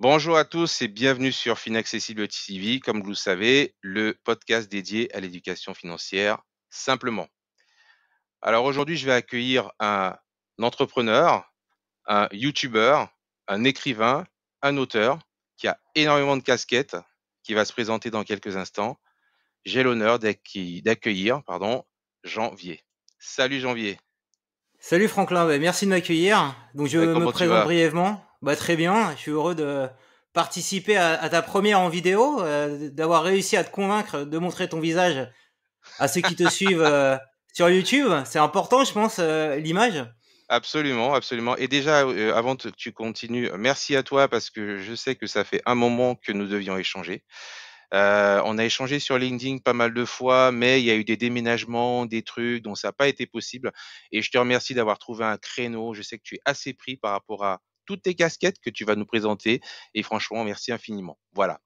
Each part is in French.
Bonjour à tous et bienvenue sur Finaccessible TV, comme vous le savez, le podcast dédié à l'éducation financière simplement. Alors aujourd'hui, je vais accueillir un entrepreneur, un YouTuber, un écrivain, un auteur qui a énormément de casquettes, qui va se présenter dans quelques instants. J'ai l'honneur d'accueillir, Janvier. Salut Janvier. Salut Franklin, merci de m'accueillir. Donc je me Comment tu présente vas? brièvement. Très bien, je suis heureux de participer à ta première en vidéo, d'avoir réussi à te convaincre de montrer ton visage à ceux qui te suivent sur YouTube. C'est important, je pense, l'image. Absolument, absolument. Et déjà, avant que tu continues, merci à toi parce que je sais que ça fait un moment que nous devions échanger. On a échangé sur LinkedIn pas mal de fois, mais il y a eu des déménagements, des trucs, donc ça n'a pas été possible. Et je te remercie d'avoir trouvé un créneau. Je sais que tu es assez pris par rapport à toutes tes casquettes que tu vas nous présenter. Et franchement, merci infiniment. Voilà.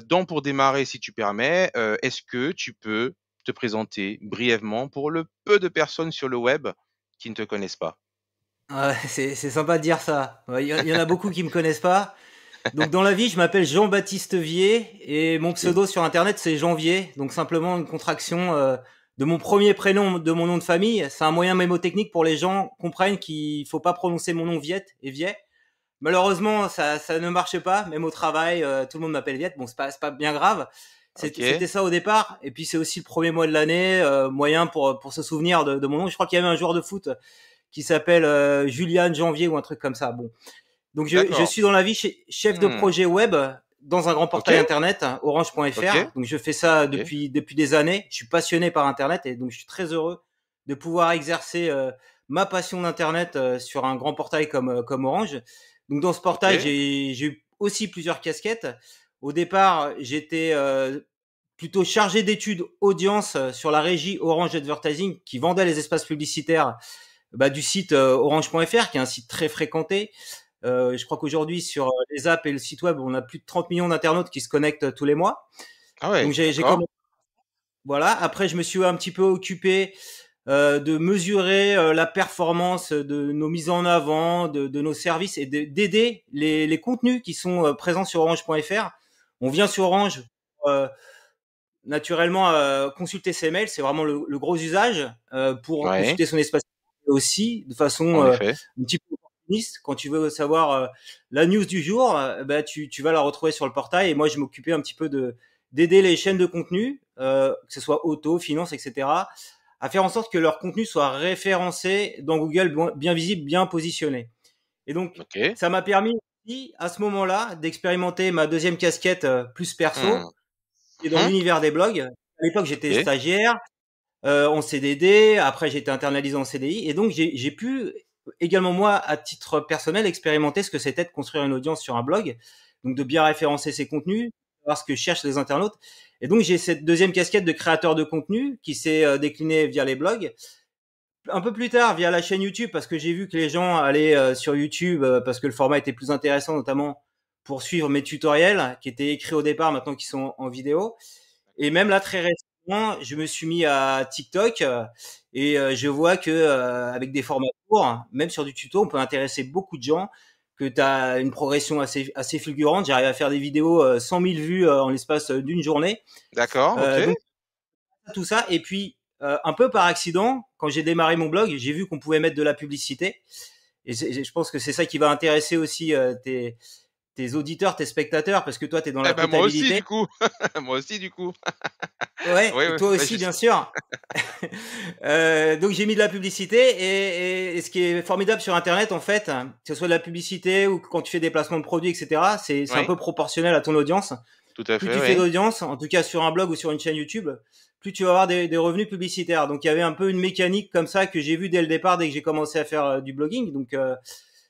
Donc, pour démarrer, si tu permets, est-ce que tu peux te présenter brièvement pour le peu de personnes sur le web qui ne te connaissent pas? Ouais, c'est sympa de dire ça. Il y en a beaucoup qui me connaissent pas. Donc dans la vie, je m'appelle Jean-Baptiste Vier et mon OK. pseudo sur internet c'est Janvier, donc simplement une contraction de mon premier prénom de mon nom de famille. C'est un moyen mémotechnique pour les gens comprennent qu'il faut pas prononcer mon nom Viet et Viet. Malheureusement, ça ne marche pas, même au travail, tout le monde m'appelle Viet. Bon, c'est pas bien grave. OK. C'était ça au départ, et puis c'est aussi le premier mois de l'année, moyen pour se souvenir de mon nom. Je crois qu'il y avait un joueur de foot qui s'appelle Julian Janvier ou un truc comme ça. Bon, donc je D'accord. suis dans la vie chef de Mmh. projet web dans un grand portail OK. internet, OK. orange.fr. Donc je fais ça OK. depuis des années. Je suis passionné par internet et donc je suis très heureux de pouvoir exercer ma passion d'internet sur un grand portail comme Orange. Donc dans ce portail, OK. j'ai eu aussi plusieurs casquettes. Au départ, j'étais plutôt chargé d'études audience sur la régie Orange Advertising qui vendait les espaces publicitaires du site orange.fr, qui est un site très fréquenté. Je crois qu'aujourd'hui, sur les apps et le site web, on a plus de 30 millions d'internautes qui se connectent tous les mois. Ah Donc ouais, j'ai d'accord. commencé. Voilà. Après, je me suis un petit peu occupé de mesurer la performance de nos mises en avant, de nos services et d'aider les contenus qui sont présents sur orange.fr. On vient sur Orange euh, naturellement consulter ses mails, c'est vraiment le gros usage pour Ouais, consulter son espace aussi de façon en effet. un petit peu opportuniste. Quand tu veux savoir la news du jour, tu vas la retrouver sur le portail. Et moi, je m'occupais un petit peu de d'aider les chaînes de contenu, que ce soit auto, finance, etc., à faire en sorte que leur contenu soit référencé dans Google, bien visible, bien positionné. Et donc, OK. ça m'a permis aussi, à ce moment-là, d'expérimenter ma deuxième casquette plus perso, Mmh. qui est dans Mmh. l'univers des blogs. À l'époque, j'étais OK. stagiaire en CDD. Après, j'ai été internalisé en CDI. Et donc, j'ai pu également, moi, à titre personnel, expérimenter ce que c'était de construire une audience sur un blog. Donc, de bien référencer ses contenus, voir ce que cherchent les internautes. Et donc, j'ai cette deuxième casquette de créateur de contenu qui s'est déclinée via les blogs. Un peu plus tard, via la chaîne YouTube, parce que j'ai vu que les gens allaient sur YouTube, parce que le format était plus intéressant, notamment pour suivre mes tutoriels, qui étaient écrits au départ, maintenant qui sont en vidéo. Et même là, très récemment, je me suis mis à TikTok et je vois que avec des formats courts, même sur du tuto, on peut intéresser beaucoup de gens, que tu as une progression assez fulgurante. J'arrive à faire des vidéos 100 000 vues en l'espace d'une journée. D'accord, OK. Donc tout ça. Et puis, un peu par accident, quand j'ai démarré mon blog, j'ai vu qu'on pouvait mettre de la publicité. Et je pense que c'est ça qui va intéresser aussi tes auditeurs, tes spectateurs, parce que toi, tu es dans Eh la ben, moi aussi comptabilité. du coup. Moi aussi du coup. Ouais, Oui, et oui, toi bah, aussi, juste bien sûr. Donc j'ai mis de la publicité et ce qui est formidable sur Internet, en fait, que ce soit de la publicité ou quand tu fais des placements de produits, etc., c'est un oui, peu proportionnel à ton audience. tout à Plus fait, tu fais oui. d'audience, en tout cas sur un blog ou sur une chaîne YouTube, plus tu vas avoir des revenus publicitaires. Donc il y avait un peu une mécanique comme ça que j'ai vu dès le départ, dès que j'ai commencé à faire du blogging. Donc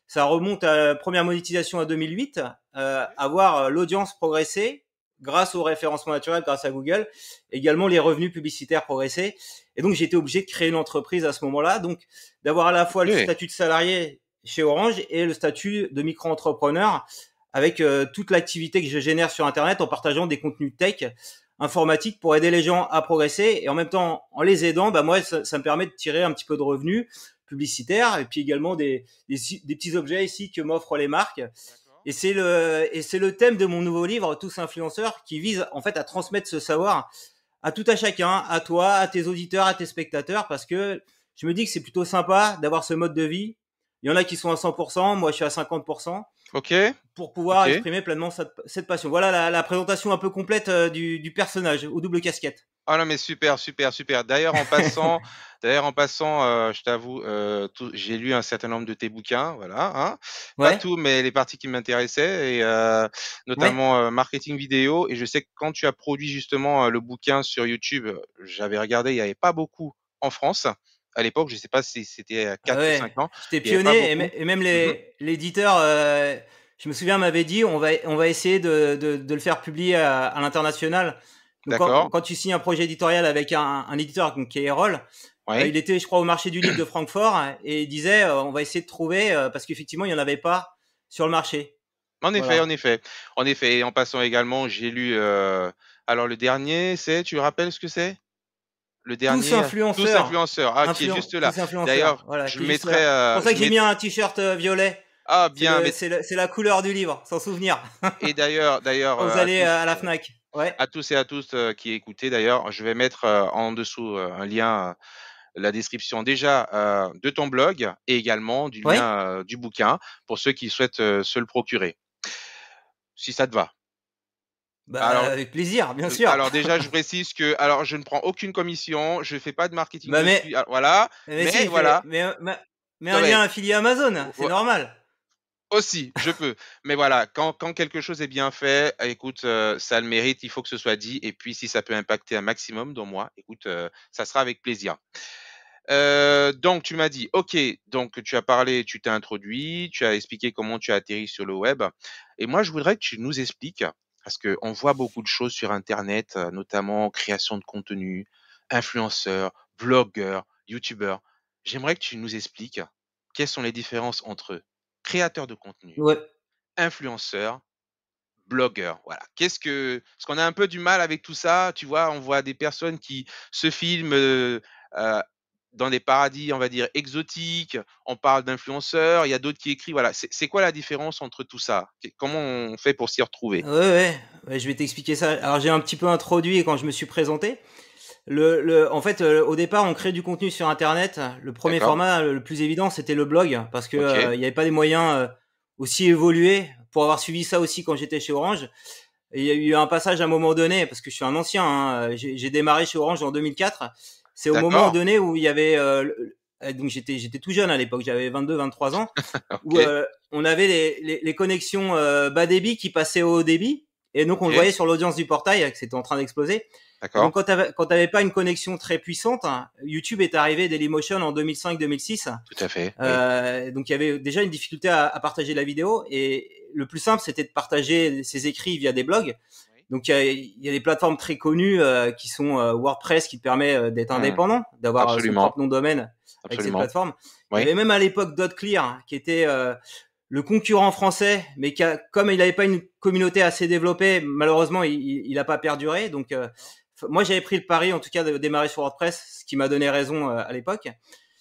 ça remonte à la première monétisation à 2008, à voir l'audience progresser grâce au référencement naturel, grâce à Google, également les revenus publicitaires progresser. Et donc j'ai été obligé de créer une entreprise à ce moment-là, donc d'avoir à la fois le OK. statut de salarié chez Orange et le statut de micro-entrepreneur avec toute l'activité que je génère sur Internet en partageant des contenus tech informatiques pour aider les gens à progresser et en même temps en les aidant, moi ça me permet de tirer un petit peu de revenus publicitaires et puis également des petits objets ici que m'offrent les marques. Et c'est le thème de mon nouveau livre, Tous influenceurs, qui vise en fait à transmettre ce savoir à tout à chacun, à toi, à tes auditeurs, à tes spectateurs, parce que je me dis que c'est plutôt sympa d'avoir ce mode de vie. Il y en a qui sont à 100%, moi je suis à 50%, Ok, pour pouvoir ok. exprimer pleinement cette passion. Voilà la présentation un peu complète du personnage aux double casquettes. Ah non, mais super, super, super. D'ailleurs, en passant, je t'avoue, j'ai lu un certain nombre de tes bouquins, voilà, hein. Pas Ouais, tout, mais les parties qui m'intéressaient et ouais, notamment marketing vidéo. Et je sais que quand tu as produit justement le bouquin sur YouTube, j'avais regardé, il n'y avait pas beaucoup en France. À l'époque, je sais pas si c'était à ah 4 ou ouais. 5 ans, J'étais il n'y avait pas pionnier beaucoup. et même Mhm. l'éditeur, je me souviens, m'avait dit on va essayer de le faire publier à l'international. Donc D'accord. quand tu signes un projet éditorial avec un éditeur donc, qui est Erol, Oui. il était, je crois, au marché du livre de Francfort et il disait on va essayer de trouver parce qu'effectivement il y en avait pas sur le marché. En effet, en Voilà. effet. En effet. Et en passant également, j'ai lu, alors le dernier, tu te rappelles ce que c'est? Le Tous dernier, Tous influenceurs, influenceurs, ah, qui est juste là. tous influenceurs. D'ailleurs, Voilà, je qui est juste mettrai, là. C'est pour ça que je j'ai mets mis un t-shirt violet. ah bien, mais C'est la couleur du livre, sans souvenir. et d'ailleurs, Quand vous allez à la Fnac. Ouais. à tous et à tous, qui écoutaient d'ailleurs, je vais mettre, en dessous, un lien, la description déjà, de ton blog et également du Ouais. lien, du bouquin pour ceux qui souhaitent, se le procurer, si ça te va? Bah, Alors avec plaisir, bien sûr. alors déjà, je précise que alors je ne prends aucune commission, je fais pas de marketing Bah, dessus, voilà, mais mais si, voilà, mais non un lien mais affilié Amazon, c'est normal. aussi, je peux. Mais voilà, quand quelque chose est bien fait, écoute, ça le mérite, il faut que ce soit dit et puis si ça peut impacter un maximum dans moi, écoute, ça sera avec plaisir. Donc tu m'as dit, OK, donc tu as parlé, tu t'es introduit, tu as expliqué comment tu as atterri sur le web et moi je voudrais que tu nous expliques, parce qu'on voit beaucoup de choses sur internet, notamment création de contenu, influenceurs, blogueurs, youtubeurs. J'aimerais que tu nous expliques quelles sont les différences entre créateurs de contenu, Ouais. influenceurs, blogueurs, voilà. Parce qu'on a un peu du mal avec tout ça, tu vois? On voit des personnes qui se filment, heu, dans des paradis, on va dire, exotiques. On parle d'influenceurs, il y a d'autres qui écrivent, voilà. C'est quoi la différence entre tout ça? Comment on fait pour s'y retrouver? Ouais, je vais t'expliquer ça. Alors, j'ai un petit peu introduit quand je me suis présenté. En fait, au départ, on crée du contenu sur Internet. Le premier D'accord? format, le plus évident, c'était le blog, parce que OK. il n'y avait pas des moyens aussi évolués pour avoir suivi ça aussi quand j'étais chez Orange. Et il y a eu un passage à un moment donné, parce que je suis un ancien, hein, j'ai démarré chez Orange en 2004. C'est au moment D'accord. donné où il y avait, donc j'étais tout jeune à l'époque, j'avais 22, 23 ans, où OK. on avait les connexions bas débit qui passaient au haut débit, et donc on le OK. voyait sur l'audience du portail que c'était en train d'exploser. Et donc D'accord. quand t'avais pas une connexion très puissante, YouTube est arrivé Dailymotion en 2005-2006. Tout à fait, oui. Donc il y avait déjà une difficulté à partager la vidéo, et le plus simple c'était de partager ses écrits via des blogs. Oui. Donc il y a des plateformes très connues qui sont WordPress, qui te permet d'être Mmh. indépendant, d'avoir son Absolument, propre nom de domaine avec cette absolument. plateforme. Il y Oui. avait même à l'époque .clear qui était le concurrent français, mais comme il n'avait pas une communauté assez développée, malheureusement il a pas perduré. Donc D'accord. moi j'avais pris le pari en tout cas de démarrer sur WordPress, ce qui m'a donné raison à l'époque.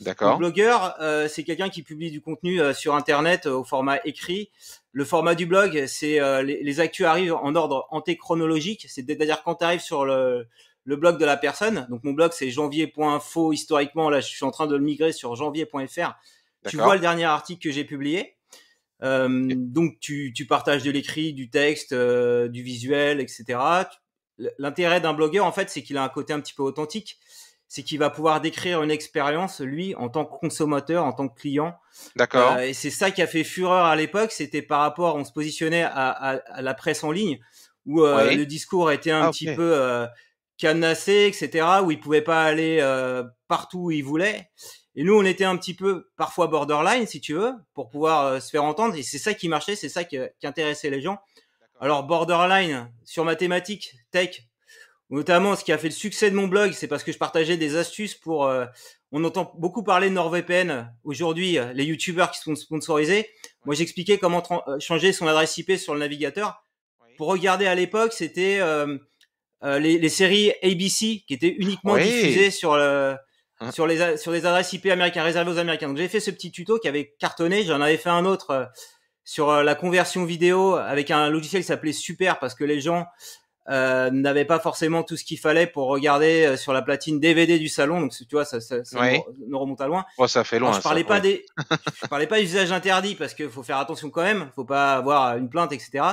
Donc D'accord. blogueur, c'est quelqu'un qui publie du contenu sur Internet au format écrit. Le format du blog, c'est les actus arrivent en ordre antéchronologique, c'est-à-dire quand tu arrives sur le blog de la personne. Donc mon blog c'est janvier.info, historiquement là je suis en train de le migrer sur janvier.fr. Tu vois D'accord. le dernier article que j'ai publié. OK. Donc tu partages de l'écrit, du texte, du visuel, etc. L'intérêt d'un blogueur en fait, c'est qu'il a un côté un petit peu authentique, c'est qu'il va pouvoir décrire une expérience lui en tant que consommateur, en tant que client. D'accord. Et c'est ça qui a fait fureur à l'époque, c'était par rapport, on se positionnait à la presse en ligne où Oui. le discours était un Ah petit OK. peu cadenassé, etc., où il pouvait pas aller partout où il voulait. Et nous, on était un petit peu parfois borderline, si tu veux, pour pouvoir se faire entendre. Et c'est ça qui marchait, c'est ça qui intéressait les gens. D'accord. Alors borderline sur mathématiques, tech, notamment ce qui a fait le succès de mon blog, c'est parce que je partageais des astuces pour. On entend beaucoup parler de NordVPN aujourd'hui, les youtubeurs qui sont sponsorisés. Moi, Oui. j'expliquais comment changer son adresse IP sur le navigateur. Oui. Pour regarder à l'époque, c'était les séries ABC qui étaient uniquement Oui. diffusées Hein. sur les adresses IP américaines, réservées aux Américains. Donc j'ai fait ce petit tuto qui avait cartonné. J'en avais fait un autre sur la conversion vidéo avec un logiciel qui s'appelait Super parce que les gens n'avaient pas forcément tout ce qu'il fallait pour regarder sur la platine DVD du salon. Donc tu vois, ça Oui. nous remonte à loin. Oh, ça fait Alors loin, je parlais ça. pas Ouais. je parlais pas d'usage interdit parce qu'il faut faire attention quand même. Faut pas avoir une plainte, etc.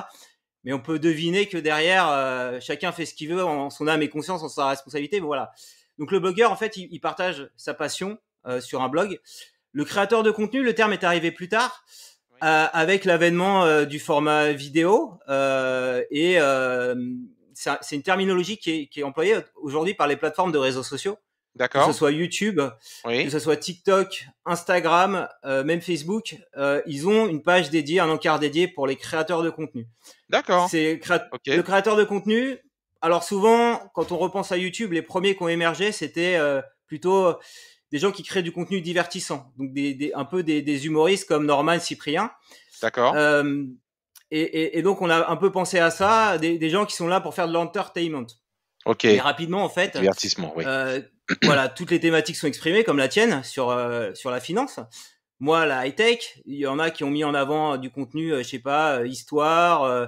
Mais on peut deviner que derrière, chacun fait ce qu'il veut en son âme et conscience, en sa responsabilité. Mais voilà. Donc le blogueur, en fait, il partage sa passion sur un blog. Le créateur de contenu, le terme est arrivé plus tard, avec l'avènement du format vidéo. C'est une terminologie qui est employée aujourd'hui par les plateformes de réseaux sociaux, que ce D'accord. soit YouTube, que Oui. ce soit TikTok, Instagram, même Facebook. Ils ont une page dédiée, un encart dédié pour les créateurs de contenu. D'accord. Ok. Le créateur de contenu. Alors souvent, quand on repense à YouTube, les premiers qui ont émergé, c'était plutôt des gens qui créent du contenu divertissant, donc un peu des humoristes comme Norman, Cyprien. D'accord. Euh, et donc on a un peu pensé à ça, des gens qui sont là pour faire de l'entertainment. Ok. Mais rapidement, en fait, Divertissement, oui. voilà, toutes les thématiques sont exprimées, comme la tienne, sur la finance. Moi, la high-tech, il y en a qui ont mis en avant du contenu, je sais pas, histoire,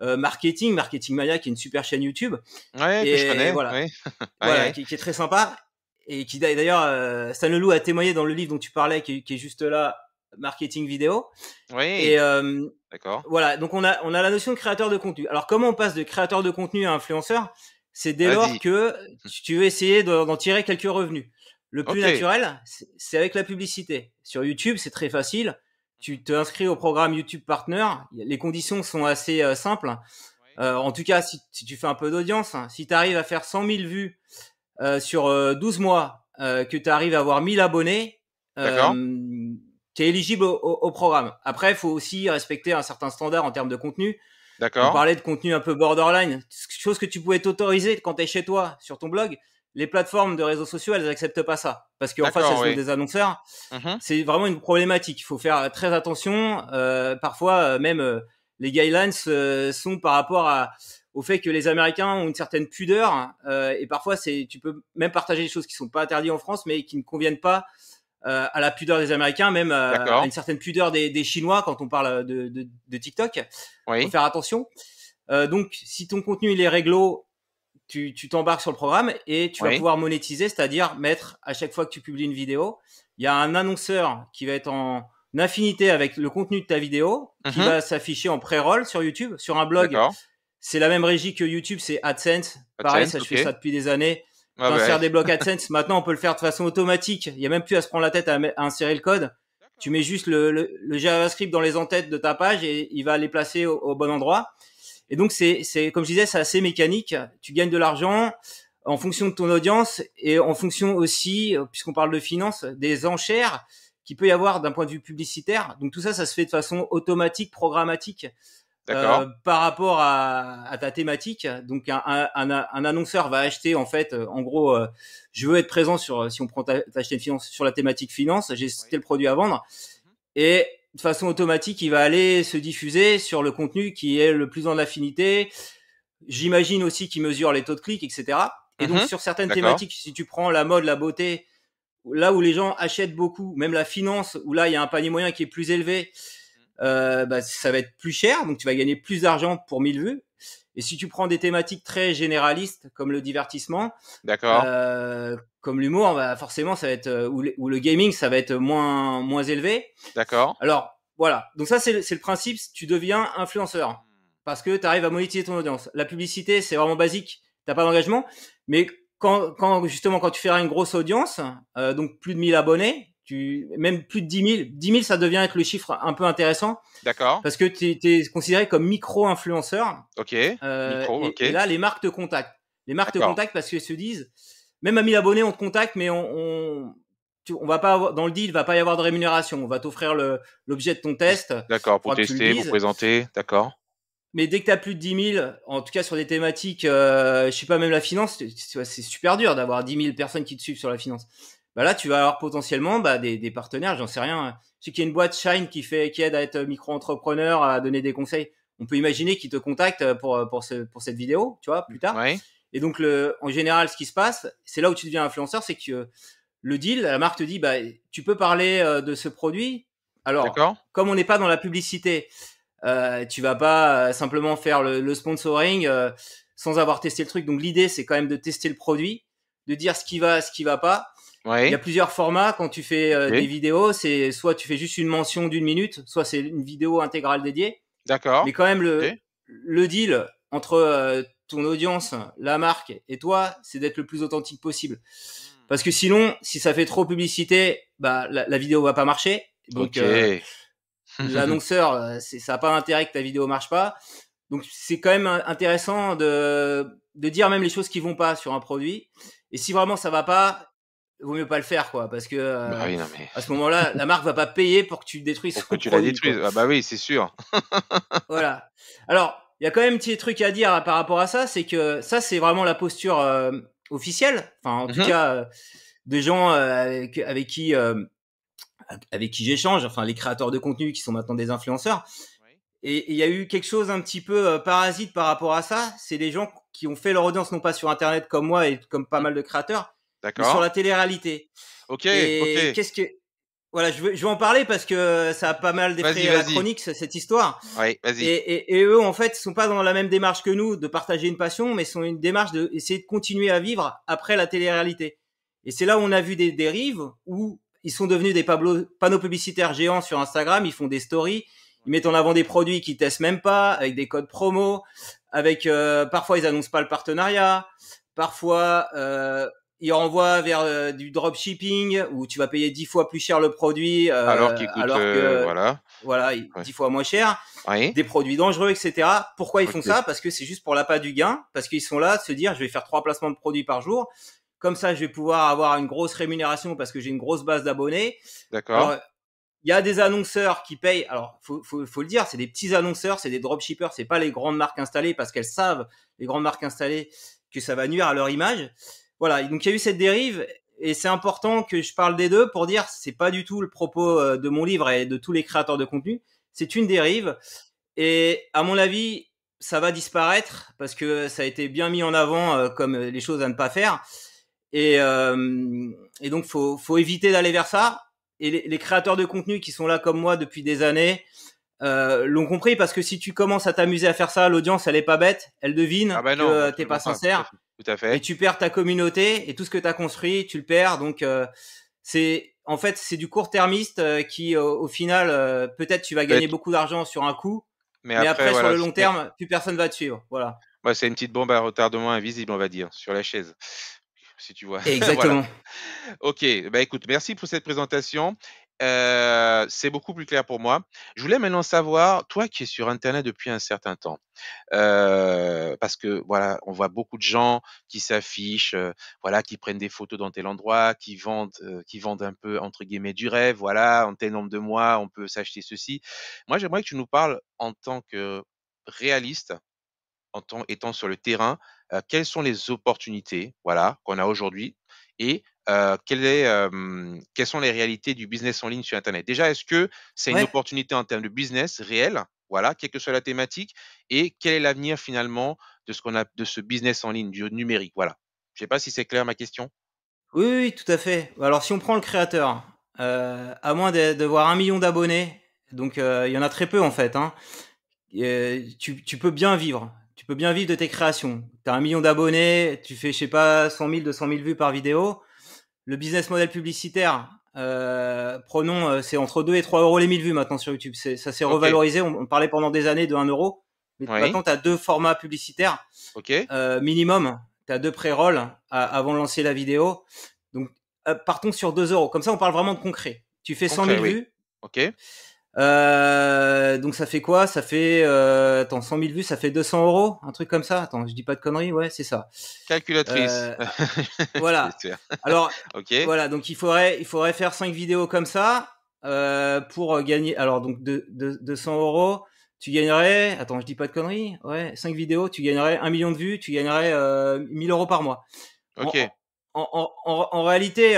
marketing Mania, qui est une super chaîne YouTube. Ouais, que je Et connais, voilà, oui. Ouais, voilà, ouais. qui est très sympa. Et qui d'ailleurs, Stan Leloup a témoigné dans le livre dont tu parlais, qui est juste là, marketing vidéo. Oui. Et D'accord. voilà, donc on a la notion de créateur de contenu. Alors comment on passe de créateur de contenu à influenceur? C'est dès lors Vas-y. que tu veux essayer d'en tirer quelques revenus. Le plus Ok. naturel, c'est avec la publicité. Sur YouTube, c'est très facile. Tu te inscris au programme YouTube Partner. Les conditions sont assez simples. En tout cas, si tu fais un peu d'audience, hein, si tu arrives à faire 100 000 vues sur 12 mois, que tu arrives à avoir 1000 abonnés, D'accord. tu es éligible au programme. Après, il faut aussi respecter un certain standard en termes de contenu. On D'accord. parlait de contenu un peu borderline, chose que tu pouvais t'autoriser quand tu es chez toi sur ton blog. Les plateformes de réseaux sociaux, elles acceptent pas ça parce qu'en face, D'accord, elles ont oui. des annonceurs. Mhm. C'est vraiment une problématique. Il faut faire très attention. Parfois, même les guidelines sont par rapport au fait que les Américains ont une certaine pudeur et parfois tu peux même partager des choses qui sont pas interdites en France, mais qui ne conviennent pas à la pudeur des Américains, même à D'accord. une certaine pudeur des Chinois quand on parle de TikTok. Faut Oui. faire attention. Donc, si ton contenu il est réglo, tu t'embarques sur le programme et tu vas Oui. pouvoir monétiser, c'est-à-dire mettre à chaque fois que tu publies une vidéo, il y a un annonceur qui va être en affinité avec le contenu de ta vidéo, qui Mhm. va s'afficher en pré-roll sur YouTube. Sur un blog, D'accord. c'est la même régie que YouTube, c'est AdSense. Pareil, AdSense, ça, je fais ok. ça depuis des années. Ah bah, T'insères des blocs AdSense. Maintenant, on peut le faire de façon automatique. Il y a même plus à se prendre la tête à insérer le code. Tu mets juste le JavaScript dans les entêtes de ta page et il va les placer au bon endroit. Et donc, comme je disais, c'est assez mécanique. Tu gagnes de l'argent en fonction de ton audience et en fonction aussi, puisqu'on parle de finance, des enchères qu'il peut y avoir d'un point de vue publicitaire. Donc, tout ça, ça se fait de façon automatique, programmatique. d'accord. Par rapport à ta thématique. Donc un annonceur va acheter en fait, en gros, je veux être présent sur, si on prend ta chaîne finance sur la thématique finance, j'ai tel produit à vendre, et de façon automatique, il va aller se diffuser sur le contenu qui est le plus en affinité. J'imagine aussi qu'il mesure les taux de clics, etc. Et donc Mhm. sur certaines D'accord. thématiques, si tu prends la mode, la beauté, là où les gens achètent beaucoup, même la finance, où là il y a un panier moyen qui est plus élevé, ça va être plus cher, donc tu vas gagner plus d'argent pour 1000 vues. Et si tu prends des thématiques très généralistes comme le divertissement, D'accord. comme l'humour, bah forcément ça va être ou le gaming, ça va être moins élevé. D'accord. Alors voilà, donc ça c'est le principe. Tu deviens influenceur parce que tu arrives à monétiser ton audience. La publicité c'est vraiment basique, t'as pas d'engagement, mais justement quand tu feras une grosse audience, donc plus de 1000 abonnés, même plus de 10 000, ça devient être le chiffre un peu intéressant D'accord. parce que tu es considéré comme micro-influenceur. Ok. Micro, ok. Et là, les marques te contactent. Les marques te D'accord. contactent parce qu'elles se disent, même à 1000 abonnés, on te contacte, mais on va pas dans le deal, il va pas y avoir de rémunération. On va t'offrir l'objet de ton test. D'accord. Il Pour faudra que tu le tester, pour lises. présenter. D'accord. Mais dès que tu as plus de 10 000, en tout cas sur des thématiques, je sais pas, même la finance, c'est super dur d'avoir 10 000 personnes qui te suivent sur la finance. Bah là, tu vas avoir potentiellement des partenaires, j'en sais rien. Je sais qu'il y a une boîte Shine qui aide à être micro-entrepreneur, à donner des conseils. On peut imaginer qu'ils te contactent pour cette vidéo, tu vois, plus tard. Oui. Et donc, en général, ce qui se passe, c'est là où tu deviens influenceur, c'est que le deal, la marque te dit, bah, tu peux parler de ce produit Alors, D'accord? comme on n'est pas dans la publicité, tu vas pas simplement faire le sponsoring sans avoir testé le truc. Donc l'idée, c'est quand même de tester le produit, de dire ce qui va pas. Il y a Oui. plusieurs formats quand tu fais des OK. vidéos. C'est soit tu fais juste une mention d'une minute, soit c'est une vidéo intégrale dédiée. D'accord. Mais quand même, OK. le deal entre ton audience, la marque et toi, c'est d'être le plus authentique possible. Mmh. Parce que sinon, si ça fait trop publicité, bah la vidéo va pas marcher. Donc OK. l'annonceur, ça n'a pas d'intérêt que ta vidéo marche pas. Donc c'est quand même intéressant de dire même les choses qui vont pas sur un produit. Et si vraiment ça va pas, vaut mieux pas le faire, quoi, parce que Bah oui, non mais à ce moment-là, la marque va pas payer pour que tu détruises pour que son tu la produit, détruises. quoi. Ah bah oui, c'est sûr. Voilà. Alors, il y a quand même un petit truc à dire par rapport à ça, c'est que ça, c'est vraiment la posture officielle, enfin en tout Mmh. cas de gens avec qui j'échange, enfin les créateurs de contenu qui sont maintenant des influenceurs. Oui. Et il y a eu quelque chose un petit peu parasite par rapport à ça. C'est les gens qui ont fait leur audience non pas sur Internet comme moi et comme pas Mmh. mal de créateurs, mais sur D'accord. la télé-réalité. OK, Et OK. qu'est-ce que voilà, je veux en parler parce que ça a pas mal Vas-y, défrayé la vas-y. chronique cette histoire. Ouais, vas-y. Et eux en fait sont pas dans la même démarche que nous de partager une passion, mais sont une démarche de essayer de continuer à vivre après la télé-réalité. Et c'est là où on a vu des dérives où ils sont devenus des panneaux publicitaires géants sur Instagram. Ils font des stories, ils mettent en avant des produits qu'ils testent même pas, avec des codes promo, avec parfois ils annoncent pas le partenariat, parfois ils renvoient vers du dropshipping où tu vas payer 10 fois plus cher le produit Alors qu'il coûte, alors que voilà. voilà Ouais. 10 fois moins cher, Oui. des produits dangereux, etc. Pourquoi ils font OK. ça? Parce que c'est juste pour l'appât du gain, parce qu'ils sont là à se dire je vais faire 3 placements de produits par jour, comme ça je vais pouvoir avoir une grosse rémunération parce que j'ai une grosse base d'abonnés. D'accord. Alors il y a des annonceurs qui payent. Alors, faut le dire, c'est des petits annonceurs, c'est des dropshippers, c'est pas les grandes marques installées parce qu'elles savent, les grandes marques installées, que ça va nuire à leur image. Voilà. Donc, il y a eu cette dérive et c'est important que je parle des deux pour dire c'est pas du tout le propos de mon livre et de tous les créateurs de contenu. C'est une dérive et à mon avis, ça va disparaître parce que ça a été bien mis en avant comme les choses à ne pas faire. Et, euh, et donc, faut éviter d'aller vers ça. Et les créateurs de contenu qui sont là comme moi depuis des années l'ont compris parce que si tu commences à t'amuser à faire ça, l'audience elle est pas bête, elle devine Ah bah non, que t'es pas absolument pas. Tout à sincère fait. Tout à et fait. tu perds ta communauté et tout ce que tu as construit, tu le perds. Donc c'est en fait c'est du court-termiste qui au final peut-être tu vas Beh, gagner beaucoup d'argent sur un coup, mais mais après après sur voilà, le long terme plus personne va te suivre. Voilà. bah, c'est une petite bombe à retardement invisible, on va dire, sur la chaise, si tu vois? Voilà. Exactement. OK, bah, écoute, merci pour cette présentation. C'est beaucoup plus clair pour moi. Je voulais maintenant savoir, toi qui es sur internet depuis un certain temps, parce que voilà, on voit beaucoup de gens qui s'affichent, voilà, qui prennent des photos dans tel endroit, qui vendent un peu entre guillemets «du rêve», voilà, en tel nombre de mois, on peut s'acheter ceci. Moi, j'aimerais que tu nous parles en tant que réaliste, étant sur le terrain, quelles sont les opportunités, voilà, qu'on a aujourd'hui et quelles sont les réalités du business en ligne sur internet? Déjà, est-ce que c'est une Ouais. opportunité en termes de business réel? Voilà, quelle que soit la thématique et quel est l'avenir finalement de ce business en ligne, du numérique? Voilà. Je sais pas si c'est clair ma question? Oui, oui, oui, tout à fait. Alors si on prend le créateur, à moins de voir 1 million d'abonnés, donc il y en a très peu en fait, hein. Tu peux bien vivre. Tu peux bien vivre de tes créations. Tu as 1 million d'abonnés, tu fais, je sais pas, 100 000, 200 000 vues par vidéo. Le business model publicitaire, prenons, c'est entre 2 et 3 euros les 1000 vues maintenant sur YouTube. Ça s'est OK. revalorisé. On parlait pendant des années de 1 euro. Mais Oui. maintenant, tu as deux formats publicitaires OK. minimum. Tu as deux pré-rolls avant de lancer la vidéo. Donc, partons sur 2 euros. Comme ça, on parle vraiment de concret. Tu fais 100 Concret, 000 oui. vues, OK. donc ça fait quoi? Ça fait attends 100 000 vues, ça fait 200 euros, un truc comme ça. Attends, je dis pas de conneries, ouais, c'est ça. Calculatrice. Euh, voilà. J'espère. Alors OK. voilà, donc il faudrait faire 5 vidéos comme ça pour gagner. Alors donc 200 euros, tu gagnerais. Attends, je dis pas de conneries. Ouais, 5 vidéos, tu gagnerais 1 million de vues, tu gagnerais 1000 euros par mois. OK. En réalité,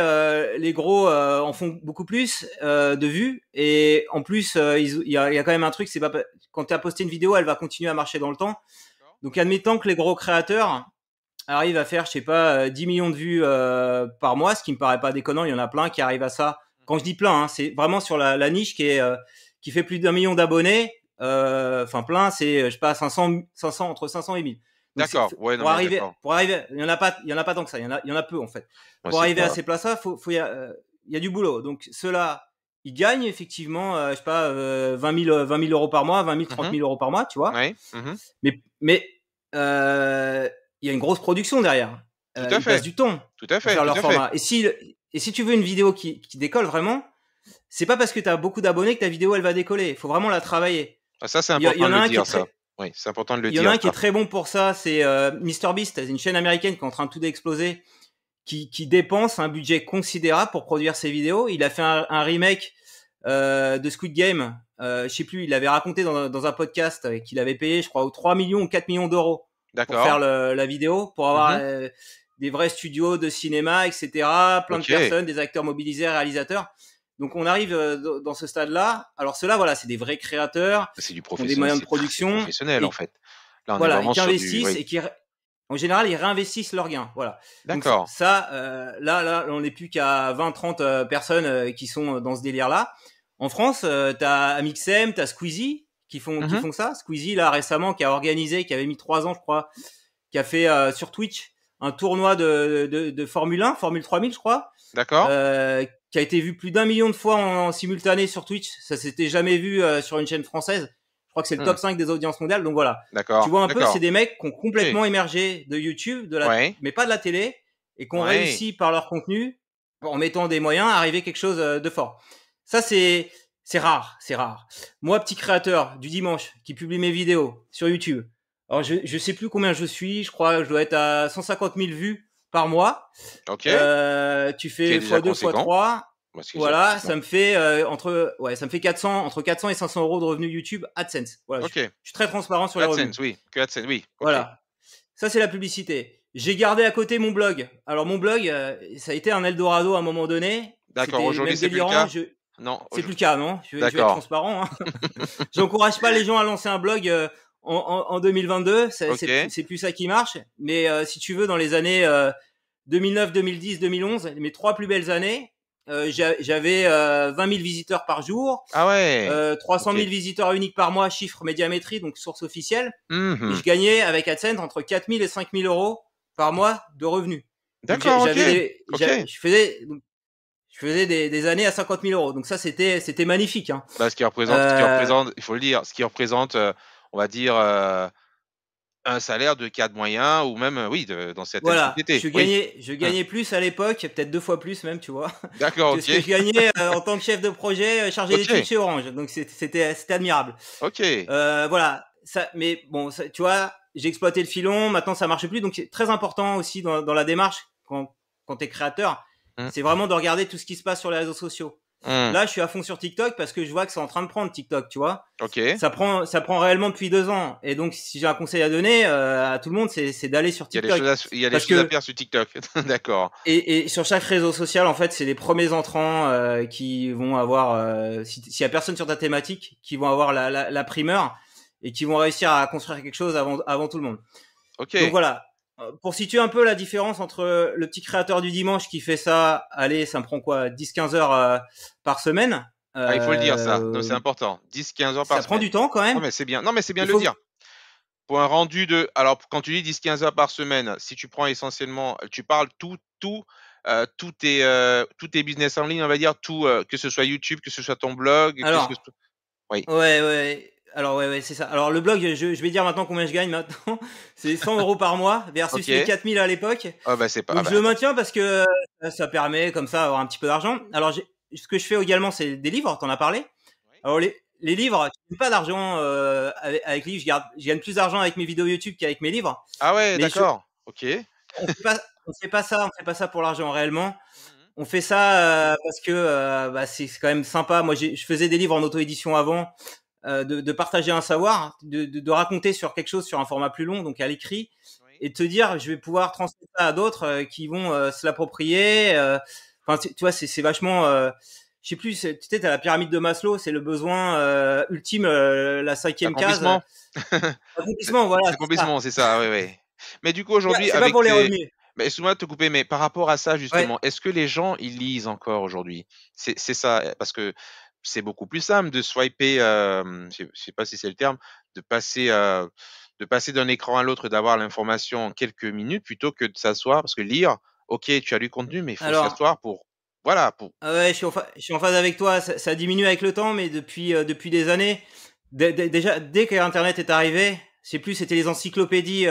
les gros en font beaucoup plus de vues et en plus, il y a quand même un truc, c'est pas quand tu as posté une vidéo, elle va continuer à marcher dans le temps. D'accord. Donc, admettons que les gros créateurs arrivent à faire, je sais pas, 10 millions de vues par mois, ce qui me paraît pas déconnant. Il y en a plein qui arrivent à ça quand je dis plein, hein, c'est vraiment sur la niche qui fait plus d'1 million d'abonnés. Enfin plein, c'est je sais pas 500 entre 500 et 1000. Donc D'accord. Ouais, non, mais d'accord. pour arriver, il y en a pas tant que ça. Il y en a peu en fait. Ouais, Pour c'est arriver à pas. ces places-là, il y a du boulot. Donc ceux-là, ils gagnent effectivement, je sais pas, 20 000 euros par mois, 20 000, 30 Mhm. 000 euros par mois, tu vois. Ouais. Mhm. Mais il y a une grosse production derrière. Tout à Ils passent fait. du temps Tout à pour fait. faire Tout leur à fait. format. Et si tu veux une vidéo qui décolle vraiment, c'est pas parce que tu as beaucoup d'abonnés que ta vidéo elle va décoller. Il faut vraiment la travailler. Ah, ça, c'est Il important y de en a le un qui est dire, ça. très, Oui, c'est important de le il y en a dire, un qui est ça. très bon pour ça, c'est MrBeast, c'est une chaîne américaine qui est en train de tout d'exploser, qui dépense un budget considérable pour produire ses vidéos. Il a fait un remake de Squid Game. Je sais plus, il avait raconté dans un podcast qu'il avait payé, je crois, 3 millions ou 4 millions d'euros pour D'accord. faire la vidéo, pour avoir Mhm. des vrais studios de cinéma, etc. Plein de Ok. personnes, des acteurs mobilisés, réalisateurs. Donc on arrive dans ce stade-là. Alors ceux-là, voilà, c'est des vrais créateurs C'est du qui ont des professionnel. moyens de C'est production professionnel, en et fait. Là, on est voilà, et vraiment qui sur du. investissent Oui. et en général, ils réinvestissent leurs gains. Voilà. Donc D'accord. là, on n'est plus qu'à 20, 30 personnes qui sont dans ce délire-là. En France, t'as Amixem, t'as Squeezie qui Mhm. font ça. Squeezie là récemment qui a organisé, qui avait mis 3 ans, je crois, qui a fait sur Twitch un tournoi de Formule 1, Formule 3000, je crois, D'accord. qui a été vu plus d'1 million de fois en simultané sur Twitch. Ça s'était jamais vu sur une chaîne française. Je crois que c'est le Hmm. top 5 des audiences mondiales. Donc voilà. Tu D'accord. vois un peu, c'est D'accord. des mecs qui ont Ok. complètement émergé de YouTube, Ouais. mais pas de la télé, et qui ont Ouais. réussi par leur contenu, en mettant des moyens, à arriver à quelque chose de fort. Ça, c'est rare, c'est rare. Moi, petit créateur du dimanche, qui publie mes vidéos sur YouTube. Alors, je sais plus combien je suis. Je crois que je dois être à 150 000 vues par mois. Ok. Tu Ce qui est fais déjà x2, conséquent. x3. Moi, ce qui est déjà Voilà, conséquent. ça me fait ça me fait 400, entre 400 et 500 euros de revenus YouTube AdSense. Voilà, Ok. je suis très transparent sur Que les revenus. AdSense, oui. Que AdSense, oui. Ok. Voilà, ça c'est la publicité. J'ai gardé à côté mon blog. Alors mon blog, ça a été un Eldorado à un moment donné. D'accord. C'était Aujourd'hui, même c'est plus le délirant. cas? Non. C'est plus le cas, non. Je vais être D'accord. transparent. Hein. J'encourage pas les gens à lancer un blog en 2022. Ok. C'est plus ça qui marche. Mais si tu veux, dans les années 2009, 2010, 2011, mes 3 plus belles années, j'avais 20 000 visiteurs par jour, Ah ouais. 300 Ok. 000 visiteurs uniques par mois, chiffre Médiamétrie, donc source officielle. Et Mhm. je gagnais avec AdSense entre 4 000 et 5 000 euros par mois de revenus. Donc D'accord. Ok. Ok. je faisais des années à 50 000 euros. Donc ça, c'était magnifique. Hein. Bah, Euh, il faut le dire, ce qui représente, on va dire, un salaire de cadre moyen ou même, oui, dans certaines voilà, sociétés. Oui. je Hum. gagnais plus à l'époque, peut-être 2 fois plus même, tu vois, D'accord. que ce que Ok. je gagnais en tant que chef de projet chargé d'études Ok. chez Orange. Donc c'était admirable. Ok. Voilà, ça, mais bon, ça, tu vois, j'ai exploité le filon, maintenant ça marche plus, donc c'est très important aussi dans la démarche quand t'es créateur, Hum. c'est vraiment de regarder tout ce qui se passe sur les réseaux sociaux. Hum. Là, je suis à fond sur TikTok parce que je vois que c'est en train de prendre TikTok, tu vois. Ok. Ça prend réellement depuis 2 ans, et donc si j'ai un conseil à donner à tout le monde, c'est d'aller sur Il y a des TikTok il y a des parce choses à que faire sur TikTok. D'accord. et sur chaque réseau social, en fait, c'est les premiers entrants qui vont avoir, s'il y a personne sur ta thématique, qui vont avoir la primeur et qui vont réussir à construire quelque chose avant tout le monde. Donc Ok. voilà. Pour situer un peu la différence entre le petit créateur du dimanche qui fait ça, allez, ça me prend quoi, 10-15 heures par semaine. Ah, il faut le dire, ça. Non, c'est important. 10-15 heures par Ça prend semaine. du temps quand Non, même. mais c'est bien. Non, mais c'est bien Il de le faut, dire. Pour un rendu de. Alors, quand tu dis 10-15 heures par semaine, si tu prends essentiellement, tu parles tous tes business en ligne, on va dire, tout, que ce soit YouTube, que ce soit ton blog, que ce alors, soit. Oui. ouais. Alors ouais, c'est ça. Alors le blog, je vais dire maintenant combien je gagne maintenant. C'est 100 euros par mois versus les Ok. 4000 à l'époque. Ah, bah, c'est pas. Ah, Donc bah, je le attends. maintiens parce que ça permet comme ça d'avoir un petit peu d'argent. Alors ce que je fais également, c'est des livres, t'en as parlé. Oui. Alors les livres, je gagne pas d'argent avec les livres, je gagne plus d'argent avec mes vidéos YouTube qu'avec mes livres. Ah, ouais, Mais d'accord. Ok. on fait pas ça pour l'argent réellement. Mhm. On fait ça parce que bah, c'est quand même sympa. Moi, je faisais des livres en auto-édition avant, de partager un savoir, de raconter sur quelque chose sur un format plus long, donc à l'écrit, Oui. et de te dire, je vais pouvoir transmettre ça à d'autres qui vont se l'approprier. Enfin, tu vois, c'est vachement. Je sais plus. Tu sais, t'as la pyramide de Maslow, c'est le besoin ultime, la 5e case. L'accomplissement. L'accomplissement, voilà, c'est ça. L'accomplissement, c'est ça, oui, oui. Mais du coup, aujourd'hui, C'est pas avec pour les tes. revenus. Mais excuse-moi de te couper, mais par rapport à ça Ouais. justement, est-ce que les gens ils lisent encore aujourd'hui? C'est ça, parce que c'est beaucoup plus simple de swiper, je sais pas si c'est le terme, de passer, heu, de passer d'un écran à l'autre, d'avoir l'information en quelques minutes plutôt que de s'asseoir parce que lire, OK, tu as lu le contenu, mais il faut Alors, s'asseoir pour voilà, pour ah ouais, je suis en phase avec toi. Ça diminue avec le temps, mais depuis des années. Déjà, dès que Internet est arrivé, je sais plus, c'était les encyclopédies.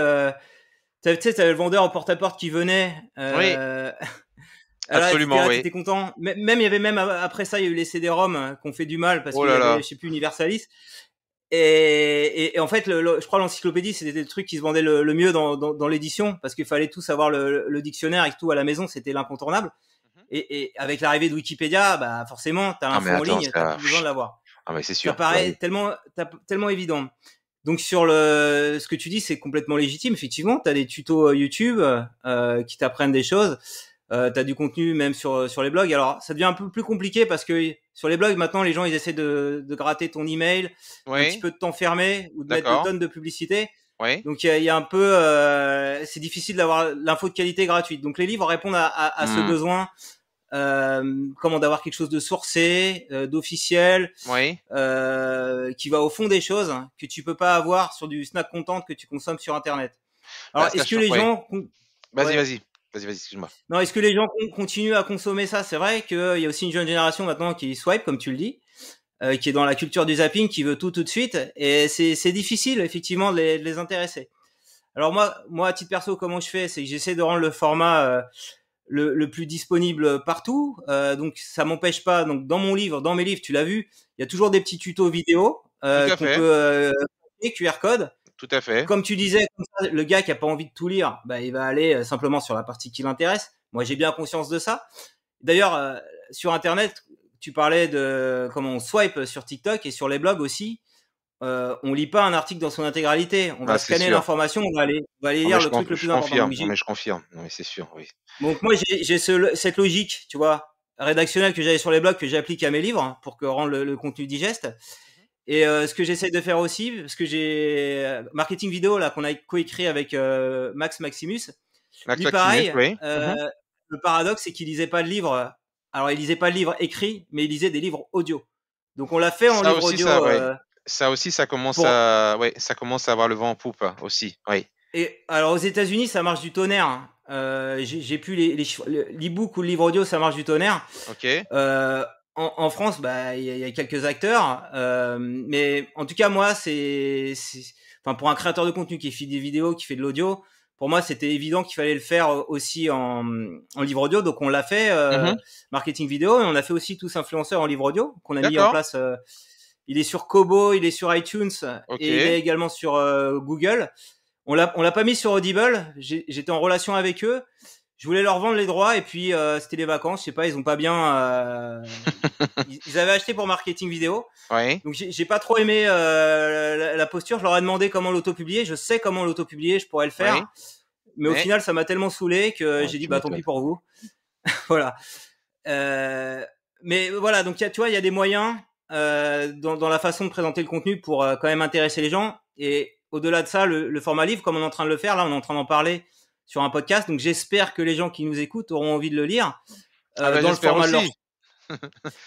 Tu sais, t'avais le vendeur au porte-à-porte qui venait. oui, Alors, t'étais absolument, là, oui. t'étais content. Même, il y avait même après ça, il y a eu les CD-ROM qui ont fait du mal parce Oh qu'il y là avait, là. je sais plus, Universalis. Et en fait, je crois l'encyclopédie, c'était le truc qui se vendait le mieux dans l'édition parce qu'il fallait tous avoir le dictionnaire et tout à la maison, c'était l'incontournable. Mmh. Et avec l'arrivée de Wikipédia, bah forcément, t'as Ah mais l'info en attends, ligne, t'as ça plus besoin de l'avoir. ah mais c'est Ça sûr, bah paraît oui. tellement évident. Donc ce que tu dis, c'est complètement légitime. Effectivement, t'as des tutos YouTube qui t'apprennent des choses. T'as du contenu même sur les blogs. Alors, ça devient un peu plus compliqué parce que sur les blogs maintenant, les gens ils essaient de gratter ton email, un petit Oui, peu de t'enfermer ou de mettre de d'accord, tonnes de publicité. oui. Donc il y a un peu, c'est difficile d'avoir l'info de qualité gratuite. Donc les livres répondent à ce Mmh. besoin, comment d'avoir quelque chose de sourcé, d'officiel, Oui. qui va au fond des choses que tu peux pas avoir sur du snack content que tu consommes sur Internet. Alors Bah, est-ce que sachant les oui. gens, Vas-y, ouais, vas-y. Vas-y, vas-y, excuse-moi. non, est-ce que les gens continuent à consommer ça? C'est vrai qu'il y a aussi une jeune génération maintenant qui swipe, comme tu le dis, qui est dans la culture du zapping, qui veut tout de suite, et c'est difficile effectivement de les intéresser. Alors moi à titre perso, comment je fais, c'est que j'essaie de rendre le format le plus disponible partout. Donc ça m'empêche pas. Donc dans mes livres, tu l'as vu, il y a toujours des petits tutos vidéo Tout à qu'on fait, peut QR code. tout à fait. Comme tu disais, comme ça, le gars qui a pas envie de tout lire, bah, il va aller simplement sur la partie qui l'intéresse. Moi, j'ai bien conscience de ça. D'ailleurs, sur Internet, tu parlais de comment on swipe sur TikTok et sur les blogs aussi. On lit pas un article dans son intégralité. On Bah, va c'est scanner sûr. l'information, on va aller Non, mais lire le truc le je plus important. confirme. Non, mais je confirme. Non, mais c'est sûr, oui. Donc moi, j'ai cette logique, tu vois, rédactionnelle que j'avais sur les blogs que j'applique à mes livres pour que rendre le contenu digeste. Mmh. Et ce que j'essaie de faire aussi, parce que j'ai marketing vidéo là qu'on a coécrit avec Max Maximus. Max Lui Maximus, pareil, oui. Mmh. le paradoxe c'est qu'il lisait pas le livre. Alors il lisait pas le livre écrit, mais il lisait des livres audio. Donc on l'a fait en Ça livre aussi, ça, audio ouais. Ça aussi, ça commence pour. à ouais, ça commence à avoir le vent en poupe, aussi, oui. Et alors aux États-Unis ça marche du tonnerre, hein. J'ai plus les chiffres. L'e-book ou le livre audio ça marche du tonnerre. OK. Euh, en France, bah, il y a quelques acteurs, mais en tout cas, moi, enfin, pour un créateur de contenu qui fait des vidéos, qui fait de l'audio, pour moi, c'était évident qu'il fallait le faire aussi en livre audio. Donc, on l'a fait, Mmh. marketing vidéo, et on a fait aussi tous influenceurs en livre audio, qu'on a mis en D'accord. place. Il est sur Kobo, il est sur iTunes, et il OK. est également sur Google. On l'a pas mis sur Audible. J'étais en relation avec eux. Je voulais leur vendre les droits et puis c'était les vacances, je sais pas, ils ont pas bien. Ils avaient acheté pour marketing vidéo, Oui, donc j'ai pas trop aimé la posture. Je leur ai demandé comment l'auto-publier. Je sais comment l'auto-publier, je pourrais le oui, faire, mais au mais final ça m'a tellement saoulé que ouais, j'ai dit tu bah tant pis m'étonnes. pour vous. Voilà. Euh, mais voilà, donc tu vois, il y a des moyens dans la façon de présenter le contenu pour quand même intéresser les gens. Et au-delà de ça, le format livre, comme on est en train de le faire, là, on est en train d'en parler sur un podcast. Donc j'espère que les gens qui nous écoutent auront envie de le lire Ah bah, dans le j'espère format de leur. aussi.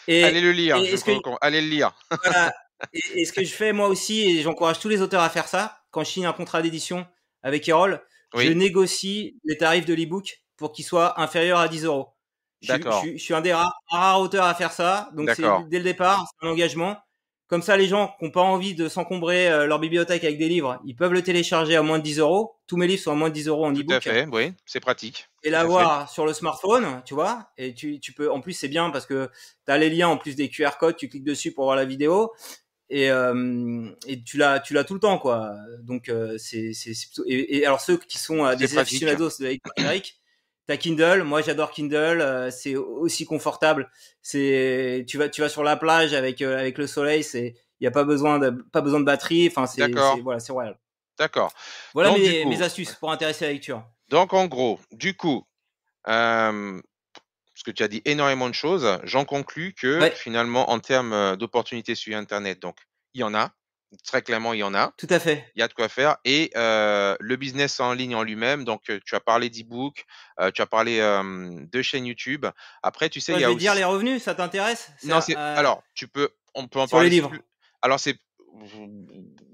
Allez Et, le lire, et ce que allez le lire. voilà, et ce que je fais moi aussi, et j'encourage tous les auteurs à faire ça, quand je signe un contrat d'édition avec Erol, je Oui, négocie les tarifs de l'ebook pour qu'ils soient inférieurs à 10 euros. d'accord, Je suis un des rares auteurs à faire ça, donc c'est d'accord, dès le départ, c'est un engagement. Comme ça, les gens qui n'ont pas envie de s'encombrer leur bibliothèque avec des livres, ils peuvent le télécharger à moins de 10 euros. Tous mes livres sont à moins de 10 euros en tout à ebook fait, oui, c'est pratique, et tout à fait. l'avoir sur le smartphone, tu vois. Et tu peux, en plus, c'est bien parce que tu as les liens en plus des QR codes, tu cliques dessus pour voir la vidéo et tu l'as tout le temps, quoi. Donc, et alors, ceux qui sont C'est des pratique. aficionados de lecture numérique, t'as Kindle. Moi, j'adore Kindle. C'est aussi confortable. Tu vas sur la plage avec le soleil. Il y a pas besoin de batterie. Enfin, D'accord, voilà, c'est royal. d'accord. Voilà Donc du mes coup astuces pour intéresser la lecture. donc en gros, du coup, hem, parce que tu as dit énormément de choses, j'en conclus que Ouais. finalement en termes, d'opportunités sur internet, donc il y en a, Très clairement, il y en a. Tout à fait. Il y a de quoi faire et le business en ligne en lui-même, donc tu as parlé d'e-book, tu as parlé, de chaîne YouTube. Après, tu sais, il Toi, y je a vais te dire aussi les revenus, ça t'intéresse? non, c'est alors, on peut en Sur les parler si tu livres. veux. Alors c'est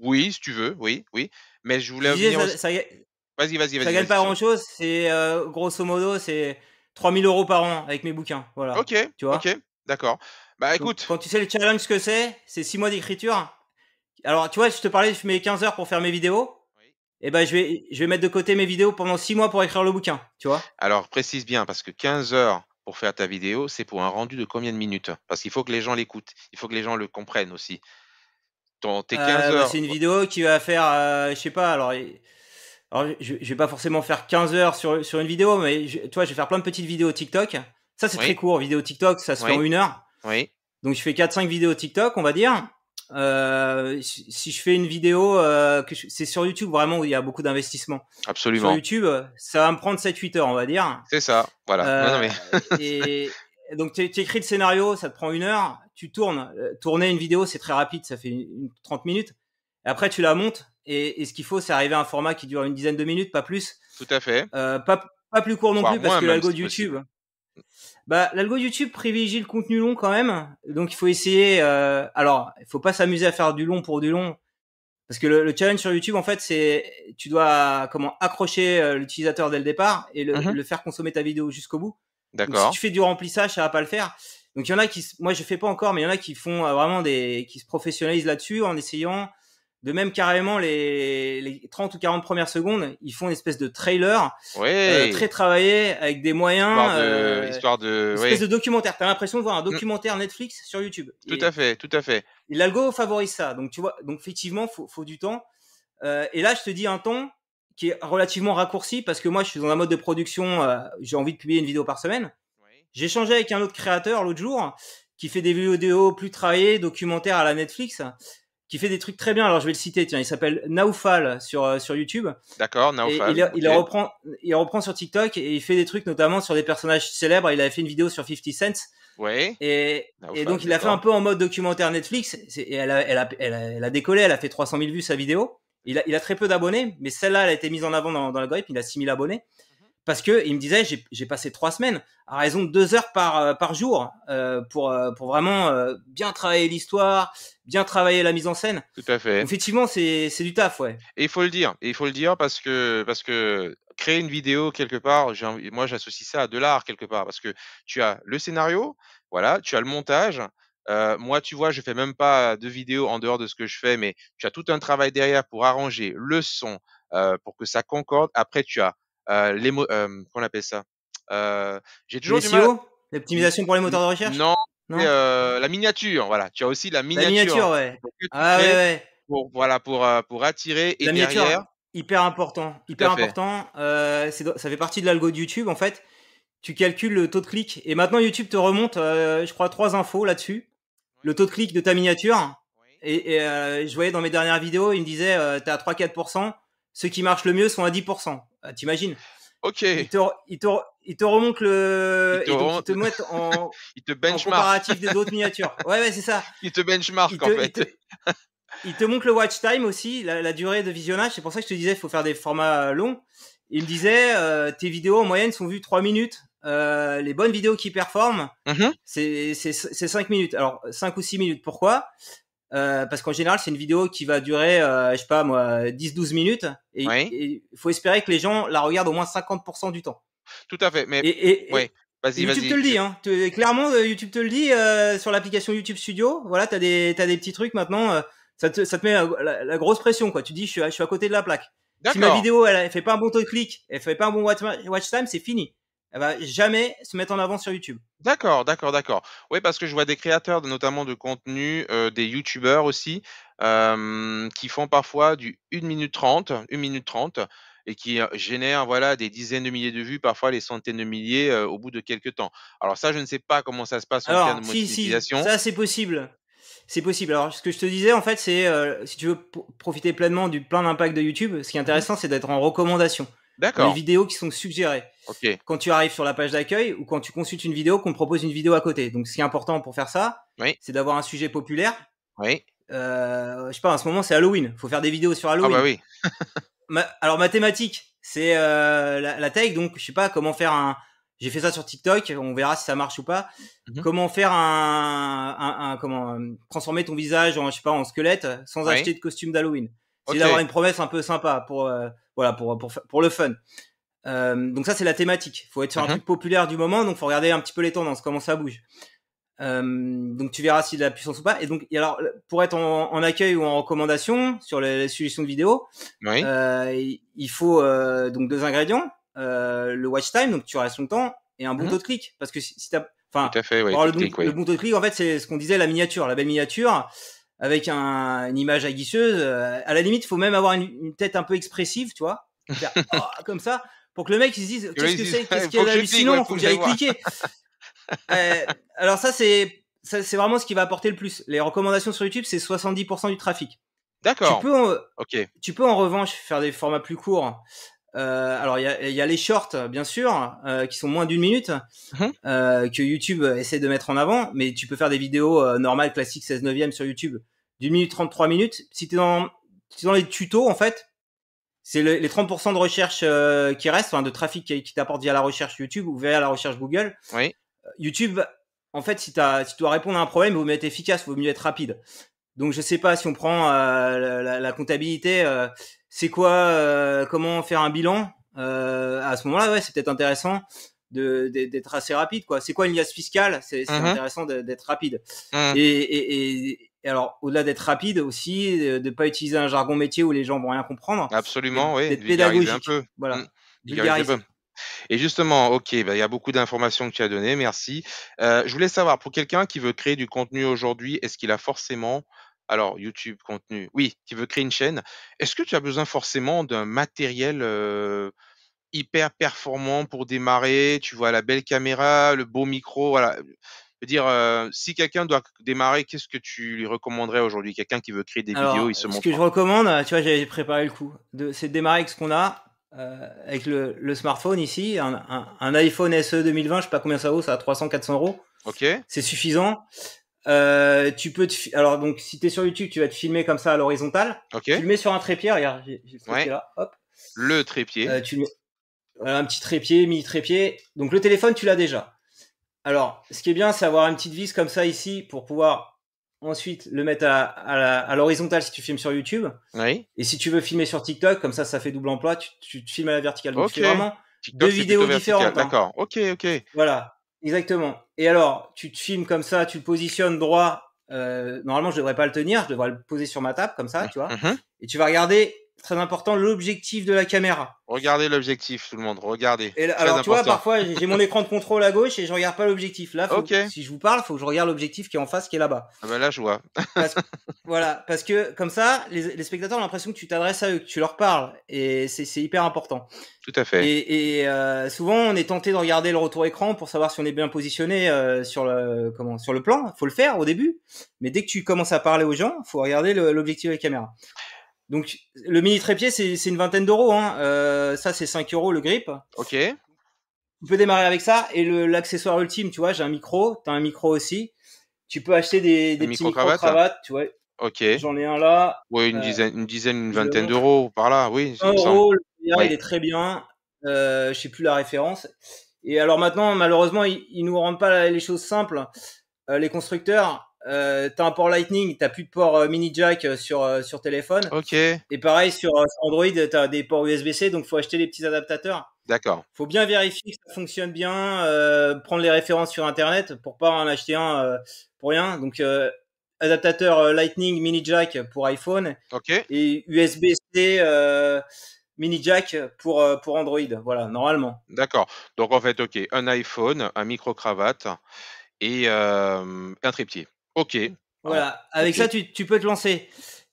oui, si tu veux, oui, oui, mais je Je voulais disais, venir aussi vas-y, vas-y, ça vas-y, gagne vas-y, pas je t'en grand-chose. C'est grosso modo, c'est 3 000 € par an avec mes bouquins. Voilà. OK, Tu OK, vois? d'accord. Bah, Donc, écoute quand tu sais le challenge que c'est 6 mois d'écriture. Alors, tu vois, je te parlais, je mets 15 heures pour faire mes vidéos. oui. Et ben, je vais mettre de côté mes vidéos pendant 6 mois pour écrire le bouquin. Tu vois? Alors précise bien parce que 15 heures pour faire ta vidéo, c'est pour un rendu de combien de minutes? Parce qu'il faut que les gens l'écoutent, il faut que les gens le comprennent aussi. Ton tes 15 Bah, heures c'est une vidéo qui va faire, je sais pas, alors je vais pas forcément faire 15 heures sur une vidéo, mais tu vois, je vais faire plein de petites vidéos TikTok. Ça, c'est très oui, court. Vidéo TikTok, ça se fait en oui, 1 heure. oui, Donc, je fais 4-5 vidéos TikTok, on va dire. Si je fais une vidéo, c'est sur YouTube vraiment où il y a beaucoup d'investissement. Sur absolument. YouTube, ça va me prendre 7-8 heures, on va dire. C'est ça, voilà. Non, non, Euh, mais et donc, tu écris le scénario, ça te prend 1 heure. Tu tournes. Tourner une vidéo, c'est très rapide, ça fait 30 minutes. Et après, tu la montes. Et ce qu'il faut, c'est arriver à un format qui dure une dizaine de minutes, pas plus. tout à fait, Pas plus court non voire plus, parce moins que même l'algo si de YouTube, possible. bah, l'algo YouTube privilégie le contenu long quand même. Donc, il faut essayer. Alors, il faut pas s'amuser à faire du long pour du long. Parce que le challenge sur YouTube, en fait, c'est tu dois comment accrocher l'utilisateur dès le départ et Mmh. le faire consommer ta vidéo jusqu'au bout. Donc, si D'accord. tu fais du remplissage, ça va pas le faire. Donc, il y en a moi, je fais pas encore, mais il y en a qui font vraiment qui se professionnalisent là-dessus en essayant de même carrément les 30 ou 40 premières secondes, ils font une espèce de trailer Oui, très travaillé avec des moyens, histoire de une espèce oui. de documentaire. T'as l'impression de voir un Mmh, documentaire Netflix sur YouTube. tout à fait, tout à fait. Et l'algo favorise ça. Donc, tu vois, donc effectivement, faut du temps. Et là, je te dis un temps qui est relativement raccourci parce que moi, je suis dans un mode de production, j'ai envie de publier une vidéo par semaine. Oui. J'ai échangé avec un autre créateur l'autre jour qui fait des vidéos plus travaillées, documentaires à la Netflix, qui fait des trucs très bien. Alors, je vais le citer, tiens, il s'appelle Naoufal sur YouTube. D'accord, Et Naofal, il OK. reprend sur TikTok et il fait des trucs notamment sur des personnages célèbres. Il avait fait une vidéo sur 50 Cent. Oui, Et Naofal, donc, il a fait un d'accord. peu en mode documentaire Netflix. Et elle a décollé, elle a fait 300 000 vues sa vidéo. Il a très peu d'abonnés, mais celle-là, elle a été mise en avant dans l'algorithme. Il a 6 000 abonnés. Mmh. Parce que il me disait, j'ai passé 3 semaines à raison de 2 heures par jour pour vraiment bien travailler l'histoire, bien travailler la mise en scène. Tout à Donc, fait. effectivement, c'est du taf, ouais. Et il faut le dire, parce que créer une vidéo quelque part, moi j'associe ça à de l'art quelque part parce que tu as le scénario, voilà, tu as le montage. Moi, tu vois, je fais même pas de vidéo en dehors de ce que je fais, mais tu as tout un travail derrière pour arranger le son, pour que ça concorde. Après, tu as qu'on appelle ça? J'ai toujours Les du mal. SEO, N- l'optimisation pour les moteurs de recherche, non, c'est, non? la miniature. Voilà, tu as aussi la La miniature miniature, ouais. que tu Ah ouais, crées ouais. voilà, pour attirer et La miniature, derrière, hyper important, tout à hyper fait. important. Ça fait partie de l'algo de YouTube en fait. Tu calcules le taux de clic et maintenant YouTube te remonte, je crois, 3 infos là-dessus. Le Oui, taux de clic de ta miniature. oui. Et je voyais dans mes dernières vidéos, il me disait, t'es à 3-4%. Ceux qui marchent le mieux sont à 10%. T'imagines? OK. Il te remonte Il te et donc ils rend te mettent il te en benchmark. comparatif des d'autres miniatures. Ouais, ouais, c'est ça. Il te benchmark Il en te, il te, fait. Il te montre le watch time aussi, la durée de visionnage. C'est pour ça que je te disais, il faut faire des formats longs. Il me disait, tes vidéos en moyenne sont vues 3 minutes. Les bonnes vidéos qui performent, Mmh. c'est 5 minutes. Alors, 5 ou 6 minutes. Pourquoi? Parce qu'en général, c'est une vidéo qui va durer, je sais pas moi, 10-12 minutes. Et Oui, il faut espérer que les gens la regardent au moins 50% du temps. tout à fait, mais ouais. Et Vas-y, YouTube te vas-y, le dit, hein. Clairement, YouTube te le dit sur l'application YouTube Studio. Voilà, t'as des petits trucs maintenant. Ça te met la grosse pression, quoi. Tu dis, je suis à côté de la plaque. Si ma d'accord, vidéo, elle fait pas un bon taux de clic, elle fait pas un bon watch time, c'est fini. Elle va jamais se mettre en avant sur YouTube. d'accord, d'accord, d'accord. Oui, parce que je vois des créateurs notamment de contenu, des youtubeurs aussi, qui font parfois du 1 minute 30, 1 minute 30 et qui, génèrent voilà des dizaines de milliers de vues, parfois les centaines de milliers, au bout de quelques temps. Alors ça, je ne sais pas comment ça se passe en termes Alors, de si, monétisation. ça c'est possible. C'est possible. Alors, ce que je te disais, en fait, c'est si tu veux profiter pleinement du plein d'impact de YouTube, ce qui est Mmh. intéressant, c'est d'être en recommandation dans les D'accord, vidéos qui sont suggérées. OK. Quand tu arrives sur la page d'accueil ou quand tu consultes une vidéo, qu'on te propose une vidéo à côté. Donc, ce qui est important pour faire ça, Oui, c'est d'avoir un sujet populaire. oui. je sais pas, en ce moment c'est Halloween, faut faire des vidéos sur Ah bah Halloween. oui. Alors mathématiques, c'est la tech, donc je sais pas comment faire un. J'ai fait ça sur TikTok, on verra si ça marche ou pas. Mmh. Comment faire comment transformer ton visage en, je sais pas, en squelette sans Oui. acheter de costume d'Halloween. C'est d'avoir OK. une promesse un peu sympa pour voilà pour le fun. Donc ça c'est la thématique. Faut être sur un Mmh. truc populaire du moment, donc faut regarder un petit peu les tendances, comment ça bouge. Donc tu verras s'il a de la puissance ou pas. Et donc, et alors, pour être en accueil ou en recommandation sur les suggestions de vidéos, Oui. il faut donc 2 ingrédients, le watch time, donc tu restes longtemps, et un bon Mmh. taux de clic. Parce que si t'as, Tout enfin, à fait, oui, pour taux avoir de clic, le oui. bon taux de clic, en fait, c'est ce qu'on disait, la miniature, la belle miniature, avec une image aguicheuse. À la limite, il faut même avoir une tête un peu expressive, tu vois, faire oh, comme ça, pour que le mec il se dise Que là, qu'est-ce ils que disent: c'est, qu'est-ce «Il qu'il y faut a que je clique, ouais, d'hallucinant, faut faut que que j'aille j'aille voir». cliquer. Alors ça c'est vraiment ce qui va apporter le plus. Les recommandations sur YouTube, c'est 70% du trafic. Tu D'accord. peux en, OK. tu peux en revanche faire des formats plus courts. Alors il y a les shorts bien sûr qui sont moins d'une minute Mmh. que YouTube essaie de mettre en avant, mais tu peux faire des vidéos normales classiques 16 neuvième sur YouTube d'une minute 33 minutes. Si t'es dans les tutos en fait, c'est les 30% de recherche qui restent, enfin de trafic qui t'apporte via la recherche YouTube ou via la recherche Google. Oui. YouTube, en fait, si tu dois répondre à un problème, il vaut mieux être efficace, il vaut mieux être rapide. Donc je sais pas si on prend la comptabilité, c'est quoi, comment faire un bilan. À ce moment-là, ouais, c'est peut-être intéressant d'être assez rapide, quoi. C'est quoi une liasse fiscale? C'est Mmh. intéressant d'être rapide. Mmh. Et alors, au-delà d'être rapide aussi, de pas utiliser un jargon métier où les gens vont rien comprendre, Absolument, oui, d'être vulgariser un pédagogique. peu. Mmh. Voilà, Vulgariser un peu. vulgariser. Et justement, OK, bah, il y a beaucoup d'informations que tu as données, merci. Je voulais savoir, pour quelqu'un qui veut créer du contenu aujourd'hui, est-ce qu'il a forcément alors YouTube, contenu, oui, qui veut créer une chaîne, est-ce que tu as besoin forcément d'un matériel, hyper performant pour démarrer? Tu vois la belle caméra, le beau micro, voilà. Je veux dire, si quelqu'un doit démarrer, qu'est-ce que tu lui recommanderais aujourd'hui? Quelqu'un qui veut créer des vidéos, Alors, il se ce que je montre. recommande, tu vois, j'avais préparé le coup, c'est de démarrer avec ce qu'on a, avec le smartphone ici, un iPhone SE 2020, je sais pas combien ça vaut, ça a 300-400 euros. OK, C'est suffisant. Tu peux alors donc si t'es sur YouTube, tu vas te filmer comme ça à l'horizontale. Tu OK, le mets sur un trépied, regarde, j'ai le trépied ouais, là, hop. le trépied, Tu le mets, voilà, un petit trépied, mini trépied. Donc le téléphone, tu l'as déjà. Alors, ce qui est bien, c'est avoir une petite vis comme ça ici pour pouvoir ensuite le mettre à l'horizontale si tu filmes sur YouTube. oui. Et si tu veux filmer sur TikTok, comme ça fait double emploi, tu te filmes à la verticale. Donc tu fais OK. vraiment deux TikTok, c'est plutôt vidéos vertical. différentes, hein. D'accord. OK, OK. Voilà, exactement. Et alors, tu te filmes comme ça, tu le positionnes droit. Normalement, je devrais pas le tenir, je devrais le poser sur ma table comme ça, Mmh. tu vois. Mmh. Et tu vas regarder, très important, l'objectif de la caméra. Regardez l'objectif, tout le monde, regardez, Et très alors, tu vois, important. parfois, j'ai mon écran de contrôle à gauche et je regarde pas l'objectif. Là, OK. si je vous parle, faut que je regarde l'objectif qui est en face, qui est là-bas. Ah bah, là, je vois. Parce, voilà, parce que comme ça, les spectateurs ont l'impression que tu t'adresses à eux, que tu leur parles, et c'est hyper important. Tout à fait. Et souvent, on est tenté de regarder le retour écran pour savoir si on est bien positionné sur le plan. Faut le faire au début, mais dès que tu commences à parler aux gens, faut regarder l'objectif de la caméra. Donc, le mini trépied, c'est une vingtaine d'euros. Hein. Ça, c'est 5 euros le grip. OK. Tu peux démarrer avec ça. Et l'accessoire ultime, tu vois, j'ai un micro. T'as un micro aussi. Tu peux acheter Un des petits micro-cravate? micro-cravates, tu vois. OK. J'en ai un là. Ouais, Euh, une je le vingtaine montre. d'euros par là, oui, il 1 me semble. euro, le prix, il Oui. est très bien. Je sais plus la référence. Et alors maintenant, malheureusement, ils nous rendent pas les choses simples. Les constructeurs, t'as un port Lightning, t'as plus de port mini jack sur téléphone. OK. Et pareil sur Android, t'as des ports USB-C, donc faut acheter les petits adaptateurs. D'accord. Faut bien vérifier que ça fonctionne bien, prendre les références sur internet pour pas en acheter un pour rien. Donc adaptateur Lightning mini jack pour iPhone OK. et USB-C mini jack pour Android. Voilà, normalement. D'accord. Donc en fait, OK, un iPhone, un micro-cravate et un trépied. OK. En Voilà, avec OK. ça tu peux te lancer.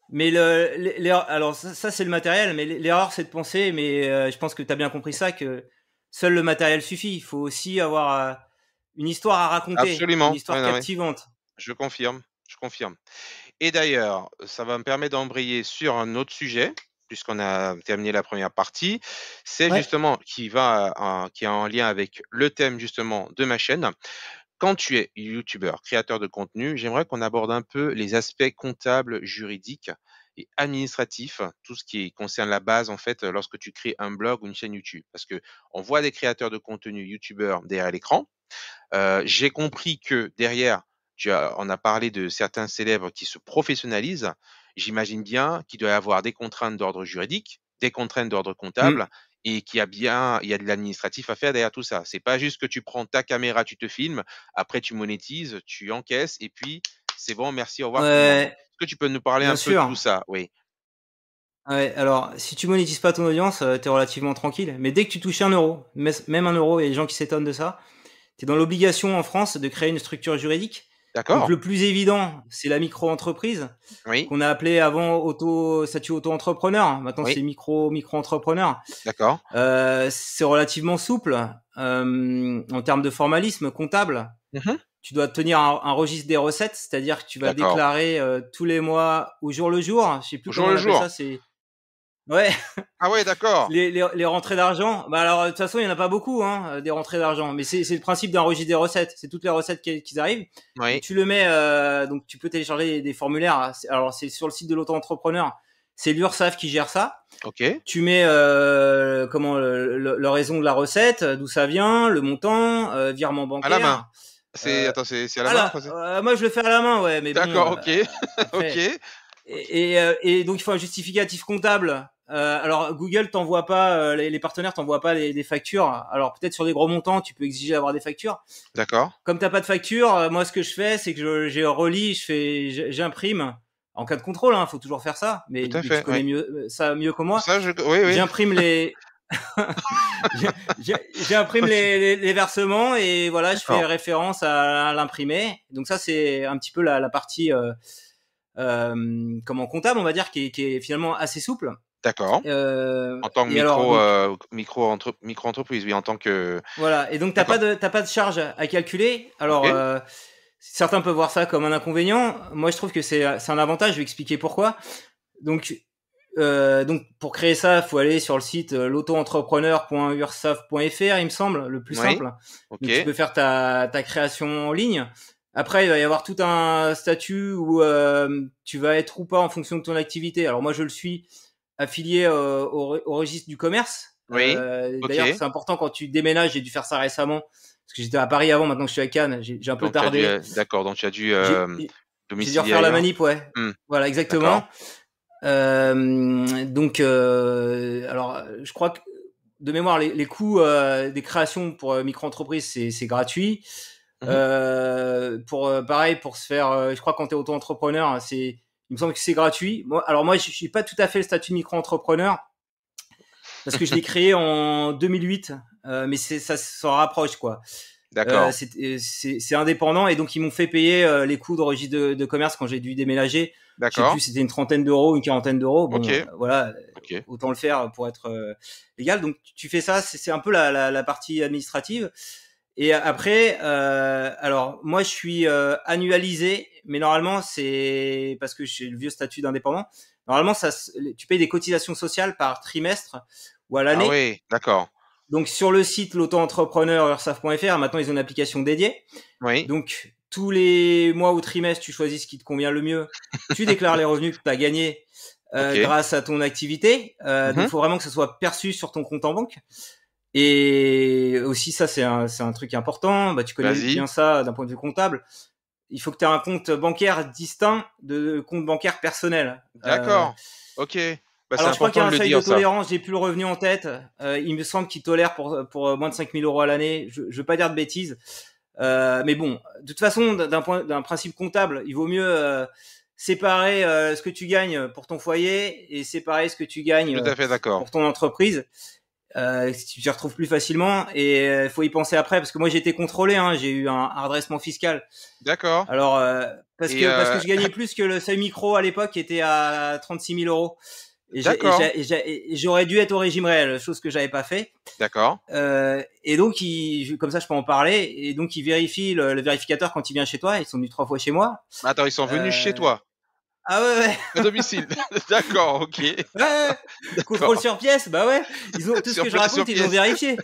Mais alors ça c'est le matériel, mais l'erreur c'est de penser, mais je pense que tu as bien compris ça, que seul le matériel suffit. Il faut aussi avoir une histoire à raconter, une Absolument. histoire Ouais, non, ouais. captivante. Je confirme, je confirme. Et d'ailleurs, ça va me permettre d'embrayer sur un autre sujet, puisqu'on a terminé la première partie. C'est Ouais, justement qui est en lien avec le thème justement de ma chaîne. quand tu es youtubeur, créateur de contenu, j'aimerais qu'on aborde un peu les aspects comptables, juridiques et administratifs, tout ce qui concerne la base en fait lorsque tu crées un blog ou une chaîne YouTube. Parce que on voit des créateurs de contenu youtubeurs derrière l'écran. J'ai compris que derrière, on a parlé de certains célèbres qui se professionnalisent. J'imagine bien qu'il doit y avoir des contraintes d'ordre juridique, des contraintes d'ordre Hmm. comptable et il y a de l'administratif à faire derrière tout ça. C'est pas juste que tu prends ta caméra, tu te filmes, après tu monétises, tu encaisses et puis c'est bon, merci, au revoir tout le monde. Ouais, Est-ce que tu peux nous parler bien un peu de tout sûr. ça? Oui. Ouais, alors, si tu monétises pas ton audience, t'es relativement tranquille. Mais dès que tu touches un euro, même un euro, il y a des gens qui s'étonnent de ça, t'es dans l'obligation en France de créer une structure juridique. Donc D'accord. le plus évident, c'est la micro-entreprise, Oui. qu'on a appelé avant statut auto-entrepreneur. Maintenant, Oui. c'est micro-entrepreneur. D'accord. C'est relativement souple en termes de formalisme comptable. Mhm. Tu dois tenir un registre des recettes, c'est-à-dire que tu vas D'accord. déclarer tous les mois au jour le jour. Je sais plus Au jour comment le on appelle jour. ça. C'est ouais, Ah ouais, d'accord. les rentrées d'argent. Bah alors de toute façon, il y en a pas beaucoup des rentrées d'argent, mais c'est le principe d'un registre des recettes. C'est toutes les recettes qui arrivent. Donc Oui. tu le mets. Donc tu peux télécharger des formulaires. Alors c'est sur le site de l'auto-entrepreneur. C'est l'URSSAF qui gère ça. Ok. Tu mets comment le raison de la recette, d'où ça vient, le montant, virement À la main. bancaire. C'est Euh, attends, c'est à la main, enfin, c'est moi je le fais à la main, ouais, mais bon, d'accord, OK. après. OK. Et donc il faut un justificatif comptable. Alors Google t'envoie pas, les partenaires t'envoient pas les factures. Alors peut-être sur des gros montants, tu peux exiger d'avoir des factures. D'accord. Comme t'as pas de facture, moi ce que je fais, c'est que je relis, j'imprime. En cas de contrôle, hein, faut toujours faire ça. Tout à Mais tu fait, oui. connais ça mieux que moi. Ça, oui, oui. J'imprime les j'imprime les versements et voilà, je fais D'accord. référence à l'imprimé. Donc ça, c'est un petit peu la partie comment comptable, on va dire, qui est finalement assez souple. D'accord. En tant que Et alors donc micro-entreprise, oui, en tant que voilà. Et donc d'accord. t'as pas de charge à calculer. Alors OK. certains peuvent voir ça comme un inconvénient. Moi, je trouve que c'est un avantage. Je vais expliquer pourquoi. Donc pour créer ça, il faut aller sur le site l'auto-entrepreneur.ursaf.fr, il me semble, le plus Oui. simple. Donc tu OK. peux faire ta création en ligne. Après, il va y avoir tout un statut où tu vas être ou pas en fonction de ton activité. Alors moi, je le suis affilié au registre du commerce. Oui. D'ailleurs, OK. c'est important quand tu déménages. J'ai dû faire ça récemment parce que j'étais à Paris avant. Maintenant que je suis à Cannes, j'ai un peu Donc tu as dû, tardé. d'accord, donc tu as dû, J'ai j'ai dû domicilier refaire la ailleurs? manip, ouais. Mmh. Voilà, D'accord. exactement. Donc, alors, je crois que de mémoire, les coûts des créations pour micro-entreprise, c'est gratuit. Mmh. Pour pareil, pour se faire, je crois que quand t'es auto-entrepreneur, il me semble que c'est gratuit. Alors moi, je suis pas tout à fait le statut de micro-entrepreneur parce que je l'ai créé en 2008, mais ça s'en rapproche quoi. D'accord. C'est indépendant et donc ils m'ont fait payer les coûts de registre de commerce quand j'ai dû déménager. Je sais plus, D'accord. c'était une trentaine d'euros, une quarantaine d'euros. Bon, OK. voilà, OK. autant le faire pour être légal. Donc tu fais ça, c'est un peu la partie administrative. Et après, alors moi je suis annualisé, mais normalement c'est parce que j'ai le vieux statut d'indépendant. Normalement, tu payes des cotisations sociales par trimestre ou à Ah l'année. oui, d'accord. Donc sur le site l'auto-entrepreneur ursaf.fr, maintenant ils ont une application dédiée. Oui. Donc tous les mois ou trimestres, tu choisis ce qui te convient le mieux. Tu déclares les revenus que tu as gagnés OK. grâce à ton activité. Donc Mmh. il faut vraiment que ça soit perçu sur ton compte en banque. Et aussi ça c'est un truc important. Bah, tu connais Vas-y. bien ça d'un point de vue comptable. Il faut que tu aies un compte bancaire distinct de compte bancaire personnel. D'accord. OK. Bah, c'est Alors, je crois qu'il important y a de un le seuil de dire ça. tolérance, j'ai plus le revenu en tête. Il me semble qu'il tolère pour moins de 5 000 euros à l'année. Je veux pas dire de bêtises. Mais bon, de toute façon, d'un principe comptable, il vaut mieux séparer ce que tu gagnes pour ton foyer et séparer ce que tu Je suis gagnes tout à fait d'accord. pour ton entreprise. Si tu t'y retrouves plus facilement et il faut y penser après parce que moi j'ai été contrôlé, hein, j'ai eu un redressement fiscal. D'accord Alors et parce que je gagnais plus que le seuil micro à l'époque qui était à 36 000 euros. d'accord, Et j'aurais dû être au régime réel, chose que j'avais pas fait. d'accord. Et donc, comme ça, je peux en parler. Et donc, il vérifie le vérificateur quand il vient chez toi. Ils sont venus 3 fois chez moi. Attends, ils sont venus chez Euh, toi? Ah ouais, ouais. À domicile. D'accord, OK. Ouais, ouais. Contrôle D'accord. sur pièce, bah ouais. Ils ont tout ce Sur que je place, sur raconte, ils l'ont pièce. vérifié.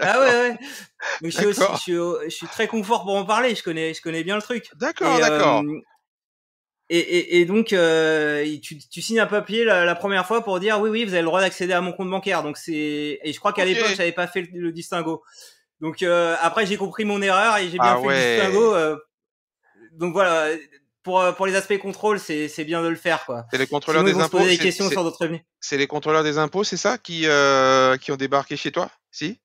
Ah ouais, D'accord, ouais. Donc d'accord, je suis très confort pour en parler. Je connais bien le truc. d'accord, Et d'accord. et donc tu signes un papier la première fois pour dire oui, oui, vous avez le droit d'accéder à mon compte bancaire. Donc c'est et je crois qu'à l'époque OK. j'avais pas fait le distinguo. Donc après j'ai compris mon erreur et j'ai bien Ah fait le distinguo. ouais. Donc voilà, pour les aspects contrôle, c'est bien de le faire quoi. C'est les contrôleurs Sinon ils des vont se poser impôts, des questions sur d'autres revenus. c'est les contrôleurs des impôts, c'est ça, qui ont débarqué chez toi? Si?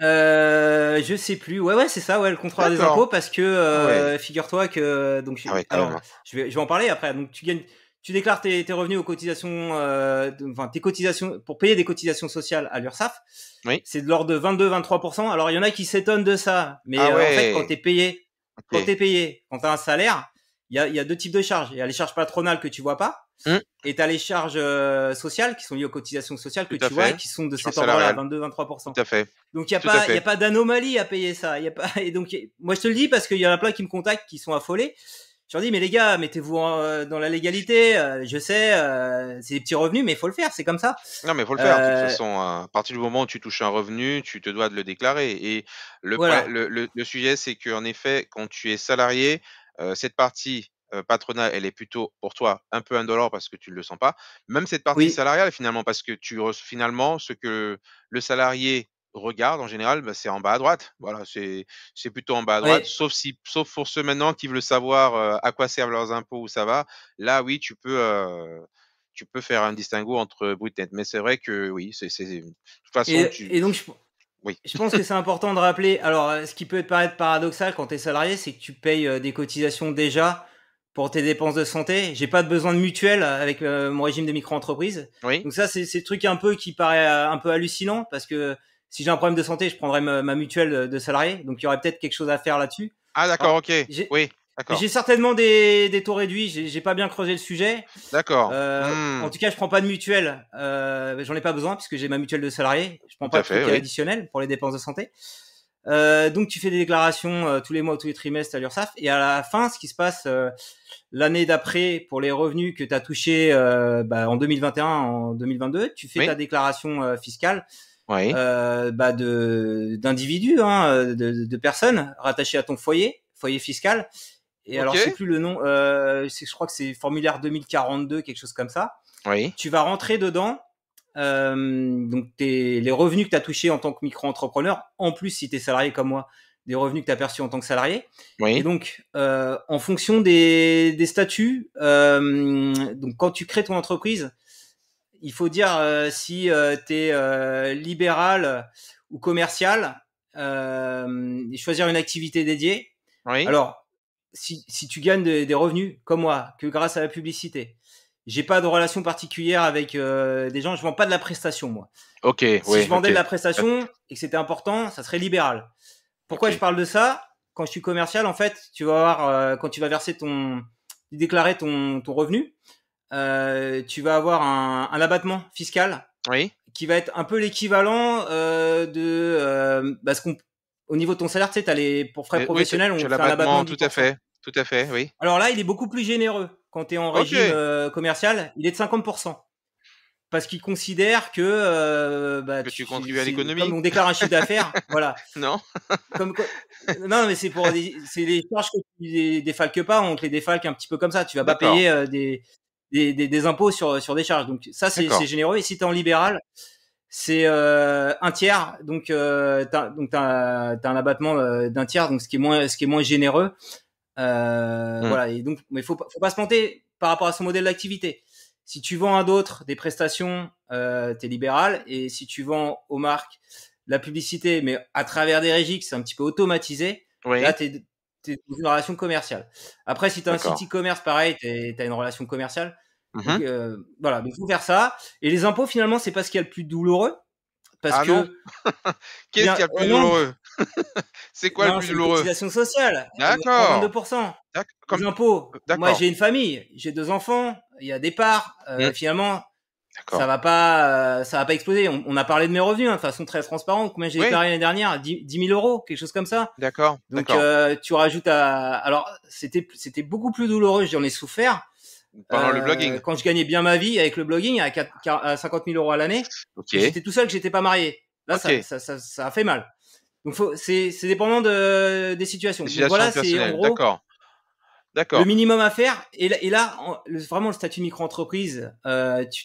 Je sais plus. Ouais, ouais, c'est ça, ouais, le contrôleur des D'accord. impôts, parce que Ah ouais. figure-toi que Ah ouais, quand même, alors hein. je vais en parler après. Donc tu déclares tes revenus aux cotisations, enfin tes cotisations pour payer des cotisations sociales à l'URSSAF. Oui. C'est de l'ordre de 22-23%. Alors il y en a qui s'étonnent de ça, mais Ah en fait ouais. OK. quand t'as un salaire, il y a deux types de charges. Il y a les charges patronales que tu vois pas. Mmh, Et tu as les charges sociales qui sont liées aux cotisations sociales que tout à tu vois et fait. qui sont de Charge cet ordre-là, salariale. 22-23%. Tout à fait. Donc Tout à il y a fait. pas d'anomalie à payer ça. Il y a pas et donc moi je te le dis parce qu'il y en a plein qui me contactent qui sont affolés. Je leur dis mais les gars, mettez-vous dans la légalité. Je sais, c'est des petits revenus, mais il faut le faire, c'est comme ça. Non, mais il faut le faire. De toute Euh, façon, à partir du moment où tu touches un revenu, tu te dois de le déclarer et voilà. le sujet, c'est qu'en effet, quand tu es salarié, cette partie, patronale, elle est plutôt pour toi un peu indolore parce que tu ne le sens pas. Même cette partie Oui. salariale finalement, parce que finalement, ce que le salarié regarde en général, bah, c'est en bas à droite. Voilà, c'est plutôt en bas à droite, Oui. sauf pour ceux maintenant qui veulent savoir, à quoi servent leurs impôts, où ça va. Là, oui, tu peux faire un distinguo entre brut net. Mais c'est vrai que oui, de toute façon, Et donc oui, je pense que c'est important de rappeler. Alors, ce qui peut te paraître paradoxal quand tu es salarié, c'est que tu payes des cotisations déjà pour tes dépenses de santé. J'ai pas de besoin de mutuelle avec mon régime de micro-entreprise. oui. Donc ça, c'est le truc un peu qui paraît un peu hallucinant parce que si j'ai un problème de santé, je prendrais ma mutuelle de salarié. Donc il y aurait peut-être quelque chose à faire là-dessus. Ah d'accord, Alors, OK. Oui, d'accord, j'ai certainement des taux réduits. J'ai pas bien creusé le sujet. d'accord. Mmh, En tout cas, je prends pas de mutuelle. J'en ai pas besoin puisque j'ai ma mutuelle de salarié. Je prends tout pas à de fait, trucs oui. additionnels pour les dépenses de santé. Donc tu fais des déclarations tous les mois ou tous les trimestres à l'URSSAF et à la fin, ce qui se passe l'année d'après pour les revenus que tu as touchés en 2021, en 2022, tu fais ta Oui, déclaration fiscale oui. de d'individus, hein, de personnes rattachées à ton foyer fiscal. Et alors je sais OK, plus le nom, je crois que c'est formulaire 2042, quelque chose comme ça. oui, Tu vas rentrer dedans. Donc les revenus que tu as touchés en tant que micro-entrepreneur, en plus si tu es salarié comme moi, des revenus que tu as perçus en tant que salarié. Et oui, donc en fonction des statuts, donc quand tu crées ton entreprise, il faut dire si tu es libéral ou commercial, et choisir une activité dédiée. oui. Alors, si tu gagnes des revenus comme moi, que grâce à la publicité, j'ai pas de relation particulière avec des gens, je vends pas de la prestation moi. OK, Si oui, je vendais OK. de la Ah, prestation et que c'était important, ça serait libéral. Pourquoi je OK. parle de ça? Quand je suis commercial, en fait, tu vas avoir quand tu vas verser déclarer ton revenu, tu vas avoir un abattement fiscal Oui. qui va être un peu l'équivalent de ce qu'on au niveau de ton salaire, tu sais, pour frais Oui, professionnels, tu on as fait un abattement l'abattement, de 10%. tout à fait, oui. Alors là, il est beaucoup plus généreux. Quand tu es en régime OK, commercial, il est de 50%. Parce qu'il considère que que tu contribues à c'est comme l'économie? on déclare un chiffre d'affaires, voilà. Non? Comme non, mais c'est des charges que tu les défalques pas, on te les défalque un petit peu comme ça. Tu vas pas D'accord, payer des impôts sur des charges. Donc ça, c'est d'accord. généreux. Et si tu es en libéral, c'est un tiers. Donc t'as un abattement d'un tiers, donc ce qui est moins généreux. Mmh. Voilà. Et donc, mais faut pas se planter par rapport à son modèle d'activité. Si tu vends à d'autres des prestations, t'es libéral. Et si tu vends aux marques la publicité, mais à travers des régies, que c'est un petit peu automatisé, là, Oui, t'es dans une relation commerciale. Après, si t'as un site d'accord. e-commerce, pareil, t'as une relation commerciale. Donc, Mmh. voilà. Donc, faut faire ça. Et les impôts, finalement, c'est pas ce qu'il y a le plus douloureux. Parce Ah non? que, Qu'est-ce qu'il y a de plus non, douloureux? C'est quoi le non, plus c'est les douloureux? cotisations sociales. Elles prend D'accord, 22%. Les comme impôts. Moi, d'accord. j'ai une famille, j'ai 2 enfants, il y a des parts. Mmh, Finalement, d'accord. ça va pas exploser. On a parlé de mes revenus, hein, de façon très transparente. Combien j'ai Oui, déclaré l'année dernière? 10 000 euros, quelque chose comme ça. d'accord, Donc, d'accord. tu rajoutes alors, c'était beaucoup plus douloureux, j'en ai souffert. Pendant le blogging. quand je gagnais bien ma vie avec le blogging à 50 000 euros à l'année, et OK. j'étais tout seul, que j'étais pas marié. Là, OK. ça a fait mal. Donc, c'est dépendant des situations. Donc Situation voilà, c'est en personnelle. gros D'accord. le D'accord. minimum à faire. Et là, vraiment le statut micro-entreprise,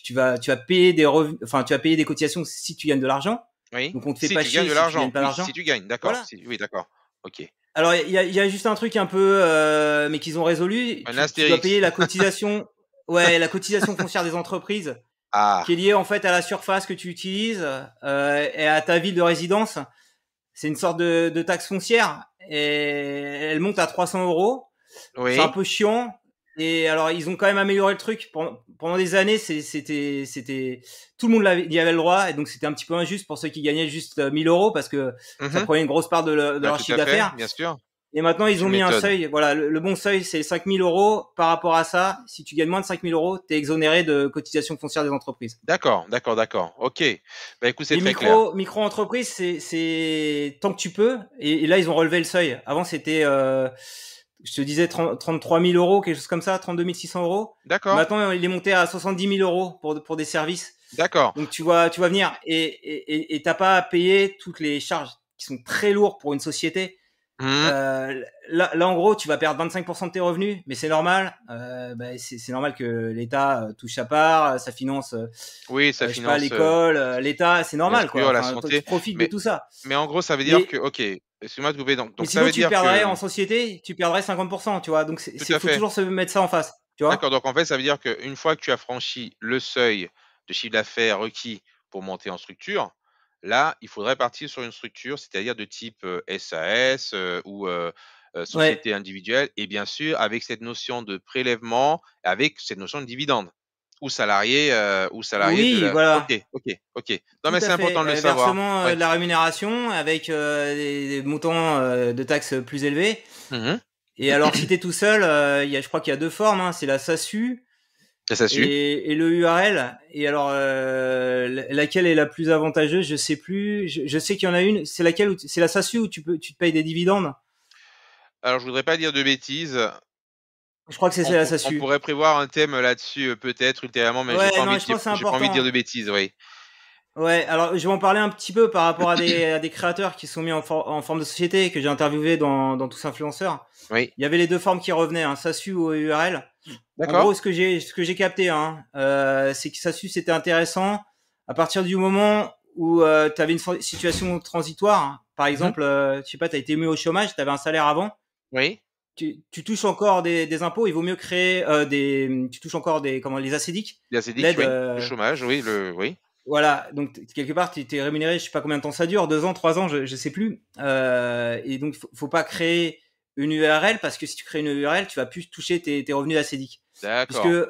tu vas payer des revenus, enfin, tu vas payer des cotisations si tu gagnes de l'argent. Oui. Donc on te fait Si pas tu gagnes chier de si tu l'argent. gagnes pas Oui, d'argent. si tu gagnes, d'accord. Voilà. Si oui, d'accord. OK. Alors il y a juste un truc un peu, mais qu'ils ont résolu. Un Tu dois astérix. payer la cotisation, ouais, la cotisation foncière des entreprises, qui est Ah! liée en fait à la surface que tu utilises et à ta ville de résidence. C'est une sorte de taxe foncière et elle monte à 300 euros. C'est un Oui. peu chiant. Et alors, ils ont quand même amélioré le truc. Pendant des années, c'était, tout le monde y avait le droit. Et donc, c'était un petit peu injuste pour ceux qui gagnaient juste 1000 euros parce que ça Mmh. prenait une grosse part de Bah, leur tout chiffre à fait, d'affaires. bien sûr. Et maintenant, ils Tu ont mis un m'étonnes. seuil. Voilà, le bon seuil, c'est 5000 euros. Par rapport à ça, si tu gagnes moins de 5000 euros, t'es exonéré de cotisation foncière des entreprises. D'accord, d'accord, d'accord. OK. Bah, écoute, c'est Les très clair. micro-entreprises, c'est tant que tu peux. Et là, ils ont relevé le seuil. Avant, c'était, je te disais 33 000 euros, quelque chose comme ça, 32 600 euros. D'accord, Maintenant, il est monté à 70 000 euros pour des services. d'accord. Donc, tu vas venir et t'as pas à payer toutes les charges qui sont très lourdes pour une société. Mmh. Là, en gros, tu vas perdre 25% de tes revenus, mais c'est normal. C'est normal que l'État touche sa part, ça finance, Oui, ça je sais pas, finance, l'école, l'État, c'est bien normal, quoi. sûr, la Enfin, toi, tu santé, profites de mais tout ça. en gros, ça veut dire que Mais OK, excuse-moi de couper, mais donc ça sinon, veut tu dire perdrais que en société, tu perdrais 50%, tu vois. Donc, tout à faut fait. toujours se mettre ça en face, tu D'accord, vois. donc en fait, ça veut dire qu'une fois que tu as franchi le seuil de chiffre d'affaires requis pour monter en structure, là, il faudrait partir sur une structure, c'est-à-dire de type, SAS, ou Ouais. société individuelle et bien sûr avec cette notion de prélèvement, avec cette notion de dividende ou salarié de Oui, la OK, voilà. OK, OK. Non, Tout mais à c'est important fait. de le savoir. Versement Ouais. de la rémunération avec des montants de taxes plus élevés. Mmh. Et alors, si tu es tout seul, je crois qu'il y a deux formes, hein. C'est la SASU Ça SASU. et le URL. Et alors, laquelle est la plus avantageuse, je sais plus. Je sais qu'il y en a une. C'est laquelle c'est la SASU où tu te payes des dividendes. Alors je voudrais pas dire de bêtises, Je crois que c'est la on SASU. pourrait prévoir un thème là-dessus, peut-être ultérieurement, mais Ouais, non, je pense que c'est j'ai pas envie de dire important. de bêtises, oui. Ouais, alors je vais en parler un petit peu par rapport à des créateurs qui sont mis en forme de société que j'ai interviewé dans Tous Influenceurs. Oui, Il y avait les deux formes qui revenaient, hein, SASU ou URL. En d'accord. gros, ce que j'ai capté, hein, c'est que SASU c'était intéressant à partir du moment où tu avais une situation transitoire. Hein. Par Mmh. exemple, je sais pas, tu as été mis au chômage, tu avais un salaire avant, Oui, tu touches encore des impôts, il vaut mieux créer tu touches encore les ACDIC, il y a Cédric, l'aide. oui. Le chômage, oui, oui. Voilà, donc quelque part, tu es rémunéré, je sais pas combien de temps ça dure, 2 ans, 3 ans, je sais plus. Et donc, faut pas créer une URL parce que si tu crées une URL, tu vas plus toucher tes revenus ACDIC, puisque D'accord,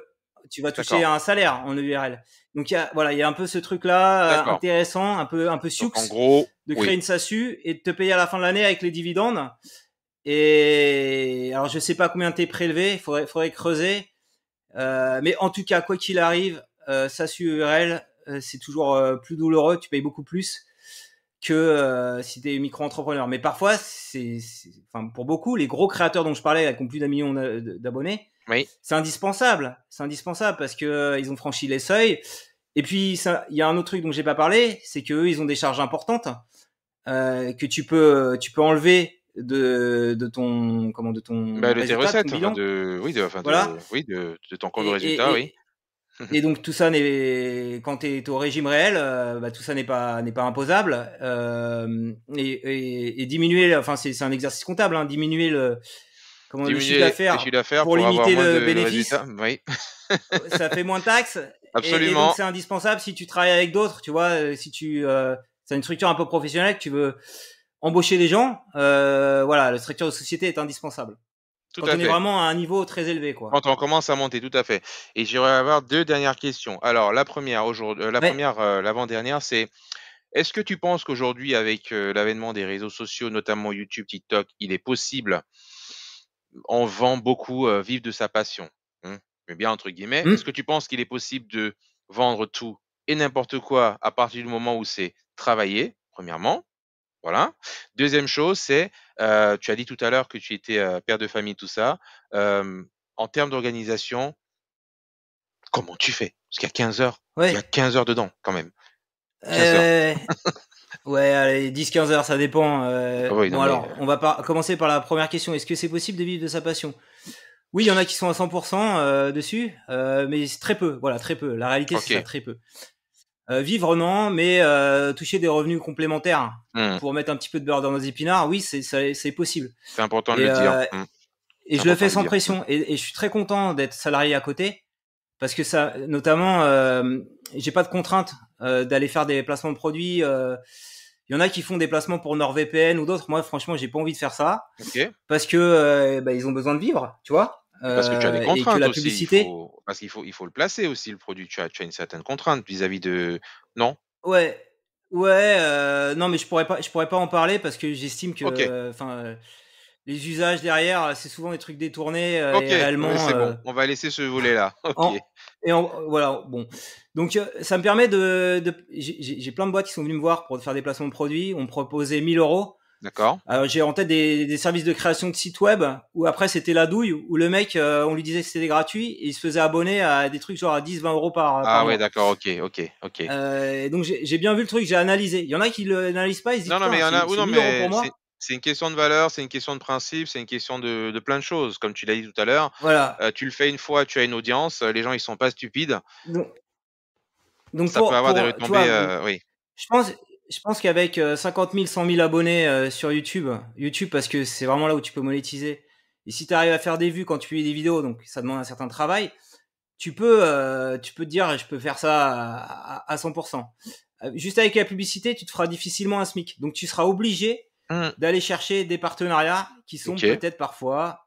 tu vas toucher d'accord, un salaire en URL. Donc il y a un peu ce truc-là d'accord. intéressant, un peu sioux, Donc en gros, de créer oui. une SASU et de te payer à la fin de l'année avec les dividendes. Et alors, je sais pas combien t'es prélevé, faudrait creuser. Mais en tout cas, quoi qu'il arrive, SASU URL, c'est toujours plus douloureux, tu payes beaucoup plus que si tu es micro-entrepreneur. Mais parfois, enfin, pour beaucoup, les gros créateurs dont je parlais, là, qui ont plus d'1 million d'abonnés, Oui, c'est indispensable. C'est indispensable parce que ils ont franchi les seuils. Et puis, il y a un autre truc dont j'ai pas parlé, c'est qu'eux, ils ont des charges importantes que tu peux enlever de ton bah, de tes résultat, de ton recettes, enfin bilan. de oui, Voilà. de ton compte de Et, résultat, et, oui. et, et donc tout ça quand tu es au régime réel, tout ça n'est pas imposable. Et diminuer, enfin c'est un exercice comptable, hein, diminuer le chiffre Diminuer les d'affaires chiffres d'affaires pour pour avoir limiter moins le de résultats, bénéfice, oui. ça fait moins de taxes. Et donc Absolument, c'est indispensable si tu travailles avec d'autres, tu vois, si c'est une structure un peu professionnelle, que tu veux embaucher des gens, voilà, la structure de société est indispensable. tout Quand à on est fait. vraiment à un niveau très élevé, quoi. Quand on commence à monter, tout à fait. Et j'aimerais avoir 2 dernières questions. Alors la Ouais. première, l'avant-dernière, c'est est-ce que tu penses qu'aujourd'hui avec, l'avènement des réseaux sociaux, notamment YouTube, TikTok, il est possible, on vend beaucoup, vivre de sa passion, mmh, mais bien entre guillemets. Est-ce Hmm. que tu penses qu'il est possible de vendre tout et n'importe quoi à partir du moment où c'est travaillé, premièrement? Voilà. Deuxième chose, c'est, tu as dit tout à l'heure que tu étais, père de famille, tout ça. En termes d'organisation, Comment tu fais? Parce qu'il y a 15 heures. Il y a Ouais. 15 heures dedans, quand même. 15 heures. Euh, ouais, allez, 10-15 heures, ça dépend. Ah oui, non Bon, mais alors, on va commencer par la première question. Est-ce que c'est possible de vivre de sa passion? Oui, il y en a qui sont à 100% dessus, mais c'est très peu. Voilà, très peu. La réalité, c'est ça, OK. très peu. Vivre, non, mais toucher des revenus complémentaires Mmh. pour mettre un petit peu de beurre dans nos épinards, oui, c'est possible. C'est important de Et, le dire. euh, Mmh. et C'est je le important fais de le sans dire. Mmh. pression. Et je suis très content d'être salarié à côté parce que ça, notamment, j'ai pas de contrainte d'aller faire des placements de produits. Il y en a qui font des placements pour NordVPN ou d'autres. Moi, franchement, j'ai pas envie de faire ça OK. parce que bah, ils ont besoin de vivre, tu vois, Et parce que tu as des et que contraintes la aussi. publicité. Parce qu'il faut le placer aussi, le produit. Tu as une certaine contrainte vis-à-vis de. Non? Ouais, ouais. Non, mais je pourrais pas en parler parce que j'estime OK. que, enfin, les usages derrière, c'est souvent des trucs détournés OK. et Oui, réellement. c'est bon. On va laisser ce volet-là. OK. En, voilà, bon. Donc, ça me permet j'ai plein de boîtes qui sont venues me voir pour faire des placements de produits. On me proposait 1000 euros. D'accord. Alors, j'ai en tête des services de création de sites web où après c'était la douille, où le mec, on lui disait que c'était gratuit et il se faisait abonner à des trucs genre à 10-20 euros Ah par ouais, mois. d'accord. OK, OK, OK. Et donc j'ai bien vu le truc, j'ai analysé. Il y en a qui l'analysent pas, ils se disent Non, non, mais il putain, y en a. Oui, c'est non, 1000 euros mais pour moi. c'est une question de valeur, c'est une question de principe, c'est une question de plein de choses. Comme tu l'as dit tout à l'heure, Voilà. tu le fais une fois, tu as une audience, les gens ils sont pas stupides. Donc, donc Ça peut avoir des tu retombées, vois, oui. je pense, je pense qu'avec 50 000, 100 000 abonnés sur YouTube, YouTube parce que c'est vraiment là où tu peux monétiser. Et si tu arrives à faire des vues quand tu publies des vidéos, donc ça demande un certain travail, tu peux te dire je peux faire ça à 100%. Juste avec la publicité, tu te feras difficilement un SMIC. Donc tu seras obligé Mmh. d'aller chercher des partenariats qui sont OK. peut-être parfois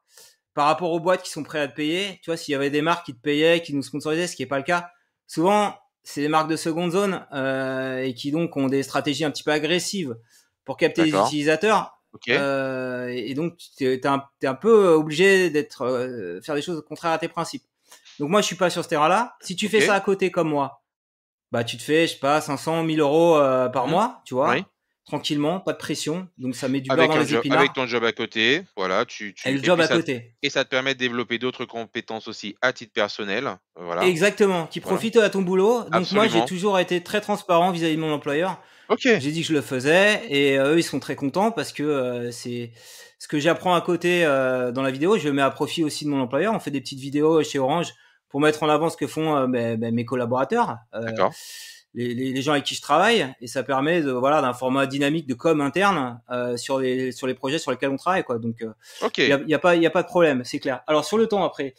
par rapport aux boîtes qui sont prêtes à te payer. Tu vois, s'il y avait des marques qui te payaient, qui nous sponsorisaient, ce qui n'est pas le cas, souvent c'est des marques de seconde zone et qui donc ont des stratégies un petit peu agressives pour capter des D'accord. utilisateurs. OK. Et donc t'es un peu obligé d'être faire des choses contraires à tes principes. Donc moi je suis pas sur ce terrain-là. Si tu fais OK. ça à côté comme moi, bah tu te fais, je sais pas, 500, 1000 euros par Mmh. mois, tu Oui. vois, tranquillement, pas de pression. Donc ça met du beurre dans les Avec épinards. ton job à côté, voilà, Et le job à côté. et ça te permet de développer d'autres compétences aussi à titre personnel, voilà, Exactement, qui voilà. profite à ton boulot. Donc moi, j'ai Absolument. toujours été très transparent vis-à-vis de mon employeur. OK. J'ai dit que je le faisais et eux, ils sont très contents parce que c'est ce que j'apprends à côté dans la vidéo, je le mets à profit aussi de mon employeur. On fait des petites vidéos chez Orange pour mettre en avant ce que font mes collaborateurs, D'accord. les gens avec qui je travaille, et ça permet voilà d'un format dynamique de com interne sur les projets sur lesquels on travaille, quoi. Donc OK. il y a pas de problème, c'est clair. Alors sur le temps après,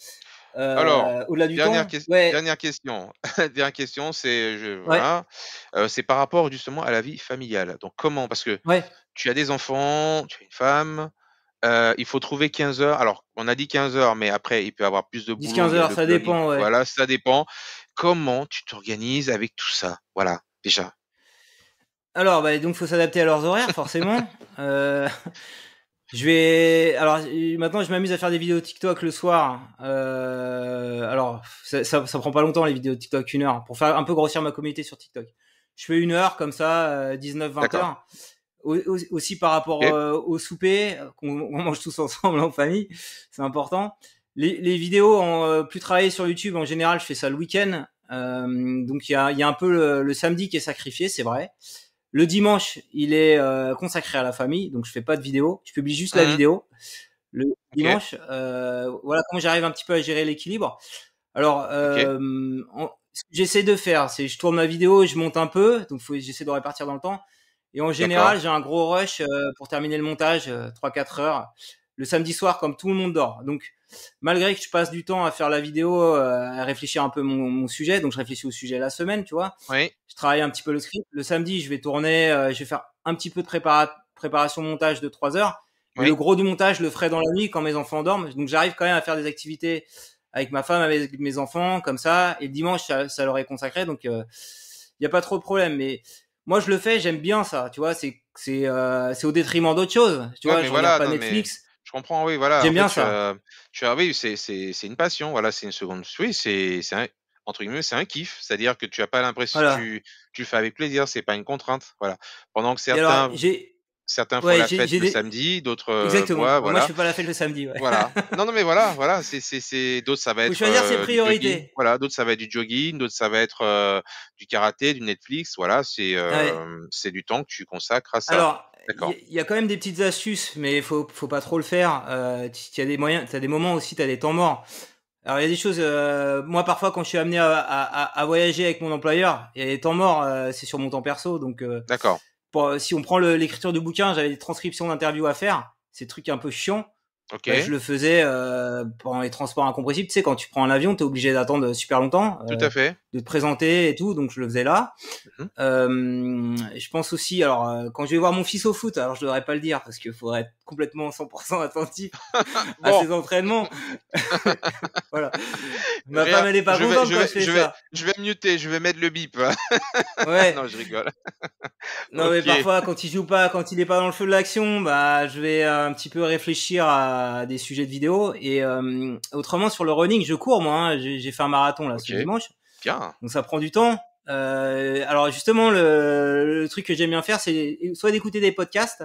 Alors, au-delà du temps, ouais, dernière question. Dernière question, c'est ouais, voilà, c'est par rapport justement à la vie familiale. Donc comment? Parce que ouais. tu as des enfants, tu as une femme, il faut trouver 15 heures. Alors, on a dit 15 heures, mais après, il peut y avoir plus de boulot, 10-15 il y a heures, le ça blogging. dépend, ouais. Voilà, ça dépend. Comment tu t'organises avec tout ça? Voilà, déjà. Alors, bah, donc, faut s'adapter à leurs horaires, forcément. Euh, alors, maintenant, je m'amuse à faire des vidéos TikTok le soir. Alors, ça prend pas longtemps, les vidéos TikTok, 1 heure, pour faire un peu grossir ma communauté sur TikTok. Je fais 1 heure, comme ça, 19-20 D'accord. heures. Aussi par rapport OK. au souper, qu'on mange tous ensemble en famille, c'est important. Les vidéos plus travaillées sur YouTube, en général, je fais ça le week-end. Donc il y a un peu le samedi qui est sacrifié, c'est vrai. Le dimanche, il est consacré à la famille, donc je fais pas de vidéo. Je publie juste la Mmh. vidéo. Le OK. dimanche, voilà comment j'arrive un petit peu à gérer l'équilibre. Alors, OK. ce que j'essaie de faire, c'est je tourne ma vidéo, je monte un peu, donc j'essaie de répartir dans le temps. Et en D'accord. général, j'ai un gros rush pour terminer le montage, 3-4 heures, le samedi soir, comme tout le monde dort. Donc, malgré que je passe du temps à faire la vidéo, à réfléchir un peu mon sujet, donc je réfléchis au sujet la semaine, tu vois. Oui. Je travaille un petit peu le script. Le samedi, je vais tourner, je vais faire un petit peu de préparation montage de 3 heures. Mais le Oui. gros du montage, je le ferai dans la nuit quand mes enfants dorment. Donc, j'arrive quand même à faire des activités avec ma femme, avec mes enfants, comme ça. Et le dimanche, ça leur est consacré. Donc, il n'y a pas trop de problème. Mais moi, je le fais, j'aime bien ça. Tu vois, c'est au détriment d'autres choses. Tu Non, vois, mais je regarde voilà, pas non, mais Netflix. je comprends, oui, voilà. En J'aime fait, bien ça. oui, c'est une passion, voilà, c'est une seconde. Oui, c'est un, entre guillemets, c'est un kiff. C'est-à-dire que tu as pas l'impression, Voilà. tu le fais avec plaisir, c'est pas une contrainte, voilà. Pendant que Et alors, certains, certains font Ouais, la fête j'ai le des samedi, d'autres exactement. boivent, Moi, je voilà. fais pas la fête le samedi, ouais. Voilà. Non, non, mais voilà, c'est d'autres ça va Faut être, choisir ses du jogging, priorités. voilà, d'autres ça va être du jogging, d'autres ça va être, du karaté, du Netflix, voilà, Ouais. c'est du temps que tu consacres à ça. Alors, D'accord. il y a quand même des petites astuces, mais faut pas trop le faire. Tu as des moyens, tu as des moments aussi, tu as des temps morts. Alors, il y a des choses, moi, parfois, quand je suis amené à voyager avec mon employeur, il y a des temps morts, c'est sur mon temps perso. Donc, D'accord. si on prend l'écriture de bouquin, j'avais des transcriptions d'interviews à faire. C'est des trucs un peu chiants. Bah, je OK. le faisais pendant les transports incompressibles. Tu sais, quand tu prends un avion, t'es obligé d'attendre super longtemps, Tout à fait. de te présenter et tout. Donc, je le faisais là. Mmh. Je pense aussi, alors quand je vais voir mon fils au foot, alors je devrais pas le dire parce qu'il faudrait être complètement 100% attentif à Bon, ses entraînements. Voilà. Ma femme, rien, elle est pas contente quand je fais ça. je vais muter, je vais mettre le bip. Ouais. Non, je rigole. Non, mais OK. parfois, quand il joue pas, quand il est pas dans le feu de l'action, bah, je vais un petit peu réfléchir à des sujets de vidéo. Et autrement, sur le running, je cours, moi. Hein. J'ai fait un marathon là ce OK. dimanche, Bien. donc ça prend du temps. Alors justement, le truc que j'aime bien faire, c'est soit d'écouter des podcasts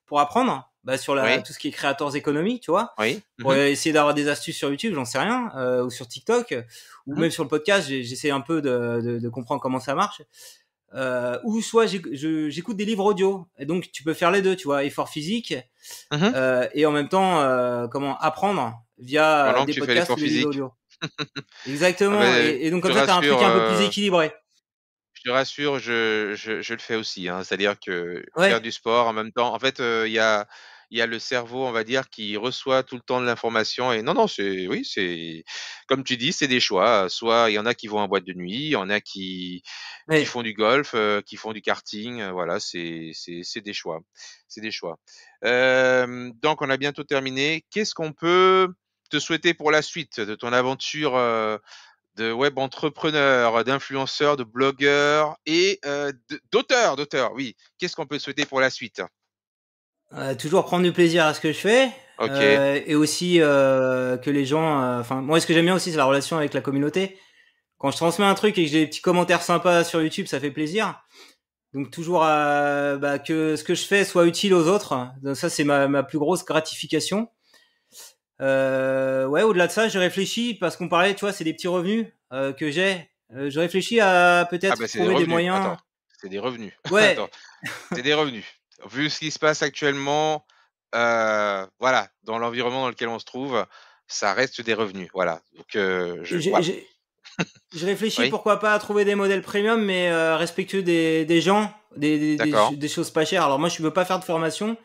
pour apprendre, bah, sur Oui. tout ce qui est créateurs économiques, tu vois, Oui. pour Mmh. essayer d'avoir des astuces sur YouTube, j'en sais rien, ou sur TikTok, ou Mmh. même sur le podcast, j'essaie un peu de comprendre comment ça marche. Ou soit j'écoute des livres audio. Et donc tu peux faire les deux, tu vois, effort physique Mmh. et en même temps comment apprendre via Pendant que des tu fais podcasts l'effort ou des livres physique. audio. Ah Exactement. beh, Et donc je te comme ça, t'as un truc rassure, un peu plus équilibré. je te rassure, je le fais aussi, hein. C'est-à-dire que faire Ouais, du sport en même temps en fait, il y a le cerveau, on va dire, qui reçoit tout le temps de l'information et non, non, c'est oui, c'est comme tu dis, c'est des choix. Soit il y en a qui vont en boîte de nuit, il y en a qui ouais. font du golf, qui font du karting, voilà, c'est des choix. C'est des choix. Donc on a bientôt terminé. Qu'est-ce qu'on peut te souhaiter pour la suite de ton aventure, de web entrepreneur, d'influenceur, de blogueur et d'auteur, oui. Qu'est-ce qu'on peut souhaiter pour la suite? Toujours prendre du plaisir à ce que je fais. OK, Et aussi que les gens, enfin moi ce que j'aime bien aussi c'est la relation avec la communauté. Quand je transmets un truc et que j'ai des petits commentaires sympas sur YouTube, ça fait plaisir. Donc toujours bah, que ce que je fais soit utile aux autres. Donc ça c'est ma plus grosse gratification. Ouais, au-delà de ça, je réfléchis parce qu'on parlait, tu vois, c'est des petits revenus que j'ai. Je réfléchis à ah peut-être bah, c'est des trouver des revenus. Attends, moyens. c'est des revenus. Ouais, Attends, c'est des revenus. Vu ce qui se passe actuellement, voilà, dans l'environnement dans lequel on se trouve, ça reste des revenus, voilà. Donc je j'ai- voilà. j'ai- je réfléchis Oui, pourquoi pas à trouver des modèles premium, mais respectueux des gens, d'accord. des choses pas chères. Alors moi, je veux pas faire de formation,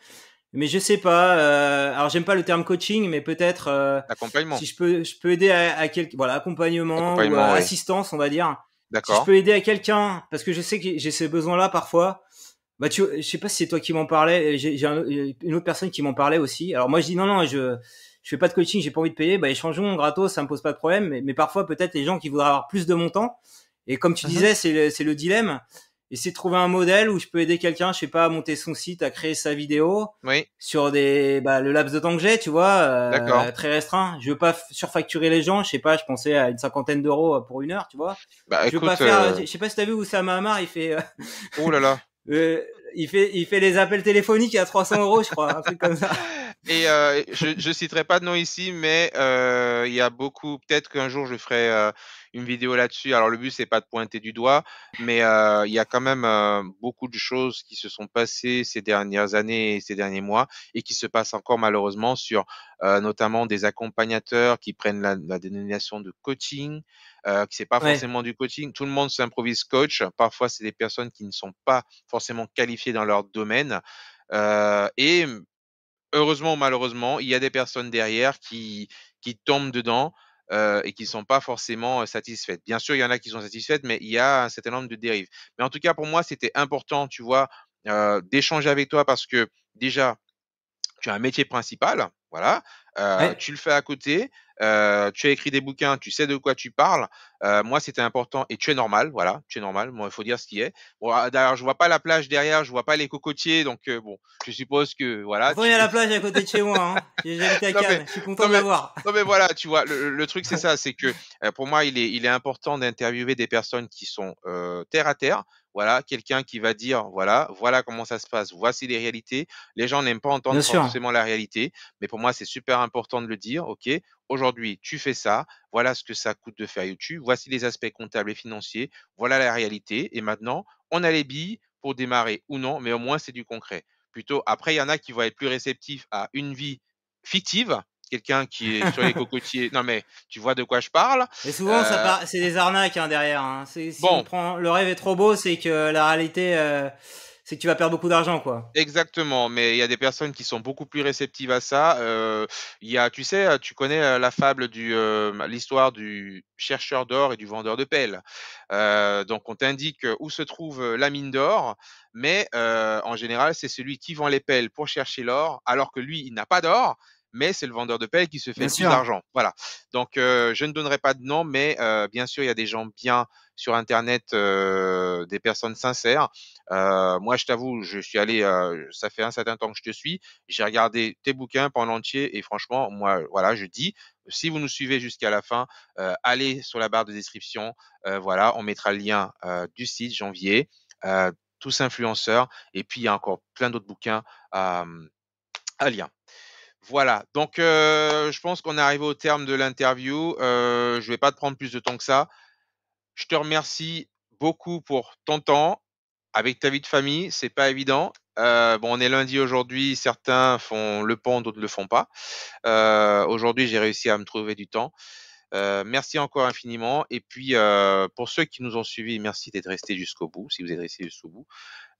mais je sais pas. Alors j'aime pas le terme coaching, mais peut-être Accompagnement. si je peux aider à quelqu'un, voilà, accompagnement ou Accompagnement, oui. assistance, on va dire. Si je D'accord. peux aider à quelqu'un, parce que je sais que j'ai ces besoins-là parfois. Bah je sais pas si c'est toi qui m'en parlais. J'ai une autre personne qui m'en parlait aussi. Alors moi je dis non non, je fais pas de coaching, j'ai pas envie de payer. Bah échangeons gratos, ça me pose pas de problème. Mais parfois peut-être les gens qui voudraient avoir plus de montant. Et comme tu Mmh. disais, c'est le dilemme. Essayer de trouver un modèle où je peux aider quelqu'un, je sais pas, à monter son site, à créer sa vidéo Oui, sur le laps de temps que j'ai, tu vois, d'accord. très restreint. Je veux pas surfacturer les gens. Je sais pas, je pensais à une cinquantaine d'euros pour une heure, tu vois. Bah, Je veux pas écoute, faire. Je sais pas si t'as vu Oussama Hamar, il fait. oh là là. Euh, il fait les appels téléphoniques à 300 euros, je crois, un truc comme ça. Et je citerai pas de nom ici, mais il y a beaucoup peut-être qu'un jour je ferai, une vidéo là-dessus. Alors le but c'est pas de pointer du doigt, mais il y a quand même, beaucoup de choses qui se sont passées ces dernières années et ces derniers mois et qui se passent encore malheureusement sur, notamment des accompagnateurs qui prennent la dénomination de coaching, que c'est pas Ouais, forcément du coaching. Tout le monde s'improvise coach. Parfois, c'est des personnes qui ne sont pas forcément qualifiées dans leur domaine, et heureusement ou malheureusement, il y a des personnes derrière qui tombent dedans, et qui sont pas forcément, satisfaites. Bien sûr, il y en a qui sont satisfaites, mais il y a un certain nombre de dérives. Mais en tout cas, pour moi, c'était important, tu vois, d'échanger avec toi parce que déjà, tu as un métier principal, voilà, ouais. tu le fais à côté, tu as écrit des bouquins, tu sais de quoi tu parles. Moi, c'était important et tu es normal, voilà, tu es normal. Moi, il faut dire ce qui est. Bon, d'ailleurs, je vois pas la plage derrière, je vois pas les cocotiers, donc bon, je suppose que voilà, Pourtant, il y a tu la plage à côté de chez moi, hein. J'habite à non mais Cannes. Je suis content non de mais l'avoir. non mais voilà, tu vois? Le truc, c'est ça, c'est que, pour moi, il est important d'interviewer des personnes qui sont, terre à terre, voilà, quelqu'un qui va dire, voilà comment ça se passe, voici les réalités. Les gens n'aiment pas entendre Bien sûr. forcément la réalité, mais pour moi, c'est super important de le dire. OK, aujourd'hui, tu fais ça, voilà ce que ça coûte de faire YouTube, voici les aspects comptables et financiers, voilà la réalité. Et maintenant, on a les billes pour démarrer ou non, mais au moins, c'est du concret. Plutôt, après, il y en a qui vont être plus réceptifs à une vie fictive, quelqu'un qui est sur les cocotiers. Non, mais tu vois de quoi je parle. Et souvent, Euh, c'est des arnaques hein, derrière. Hein. Si on bon, prend le rêve est trop beau, c'est que la réalité, c'est que tu vas perdre beaucoup d'argent, quoi. exactement, mais il y a des personnes qui sont beaucoup plus réceptives à ça. Il y a, tu sais, tu connais la fable l'histoire du chercheur d'or et du vendeur de pelles. Donc, on t'indique où se trouve la mine d'or, mais en général, c'est celui qui vend les pelles pour chercher l'or, alors que lui, il n'a pas d'or, mais c'est le vendeur de pelles qui se fait Bien le plus sûr. d'argent. Voilà. Donc, je ne donnerai pas de nom, mais bien sûr, il y a des gens bien sur Internet, des personnes sincères. Moi, je t'avoue, je suis allé, ça fait un certain temps que je te suis. J'ai regardé tes bouquins pendant entier et franchement, moi, voilà, je dis, si vous nous suivez jusqu'à la fin, allez sur la barre de description. Voilà, on mettra le lien du site Janvier, tous influenceurs, et puis il y a encore plein d'autres bouquins à, à lire. Voilà, donc je pense qu'on est arrivé au terme de l'interview. Je vais pas te prendre plus de temps que ça. Je te remercie beaucoup pour ton temps avec ta vie de famille, c'est pas évident. Bon, on est lundi aujourd'hui, certains font le pont, d'autres ne le font pas. Aujourd'hui, j'ai réussi à me trouver du temps. Merci encore infiniment. Et puis, pour ceux qui nous ont suivis, merci d'être restés jusqu'au bout. Si vous êtes restés jusqu'au bout,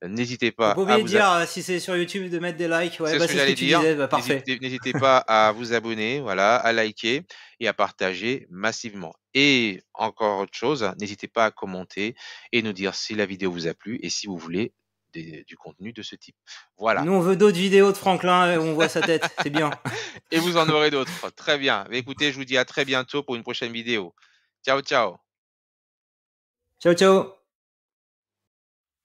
n'hésitez Faut pas pas à oublier de vous. dire si c'est sur YouTube de mettre des likes. Ouais, C'est ce bah que c'est ce que j'allais tu dire. disais. Bah parfait. N'hésitez pas à vous abonner, voilà, à liker et à partager massivement. Et encore autre chose, n'hésitez pas à commenter et nous dire si la vidéo vous a plu et si vous voulez du contenu de ce type. Voilà. Nous, on veut d'autres vidéos de Franklin où on voit sa tête. C'est bien. Et vous en aurez d'autres. Très bien. Écoutez, je vous dis à très bientôt pour une prochaine vidéo. Ciao, ciao. Ciao, ciao.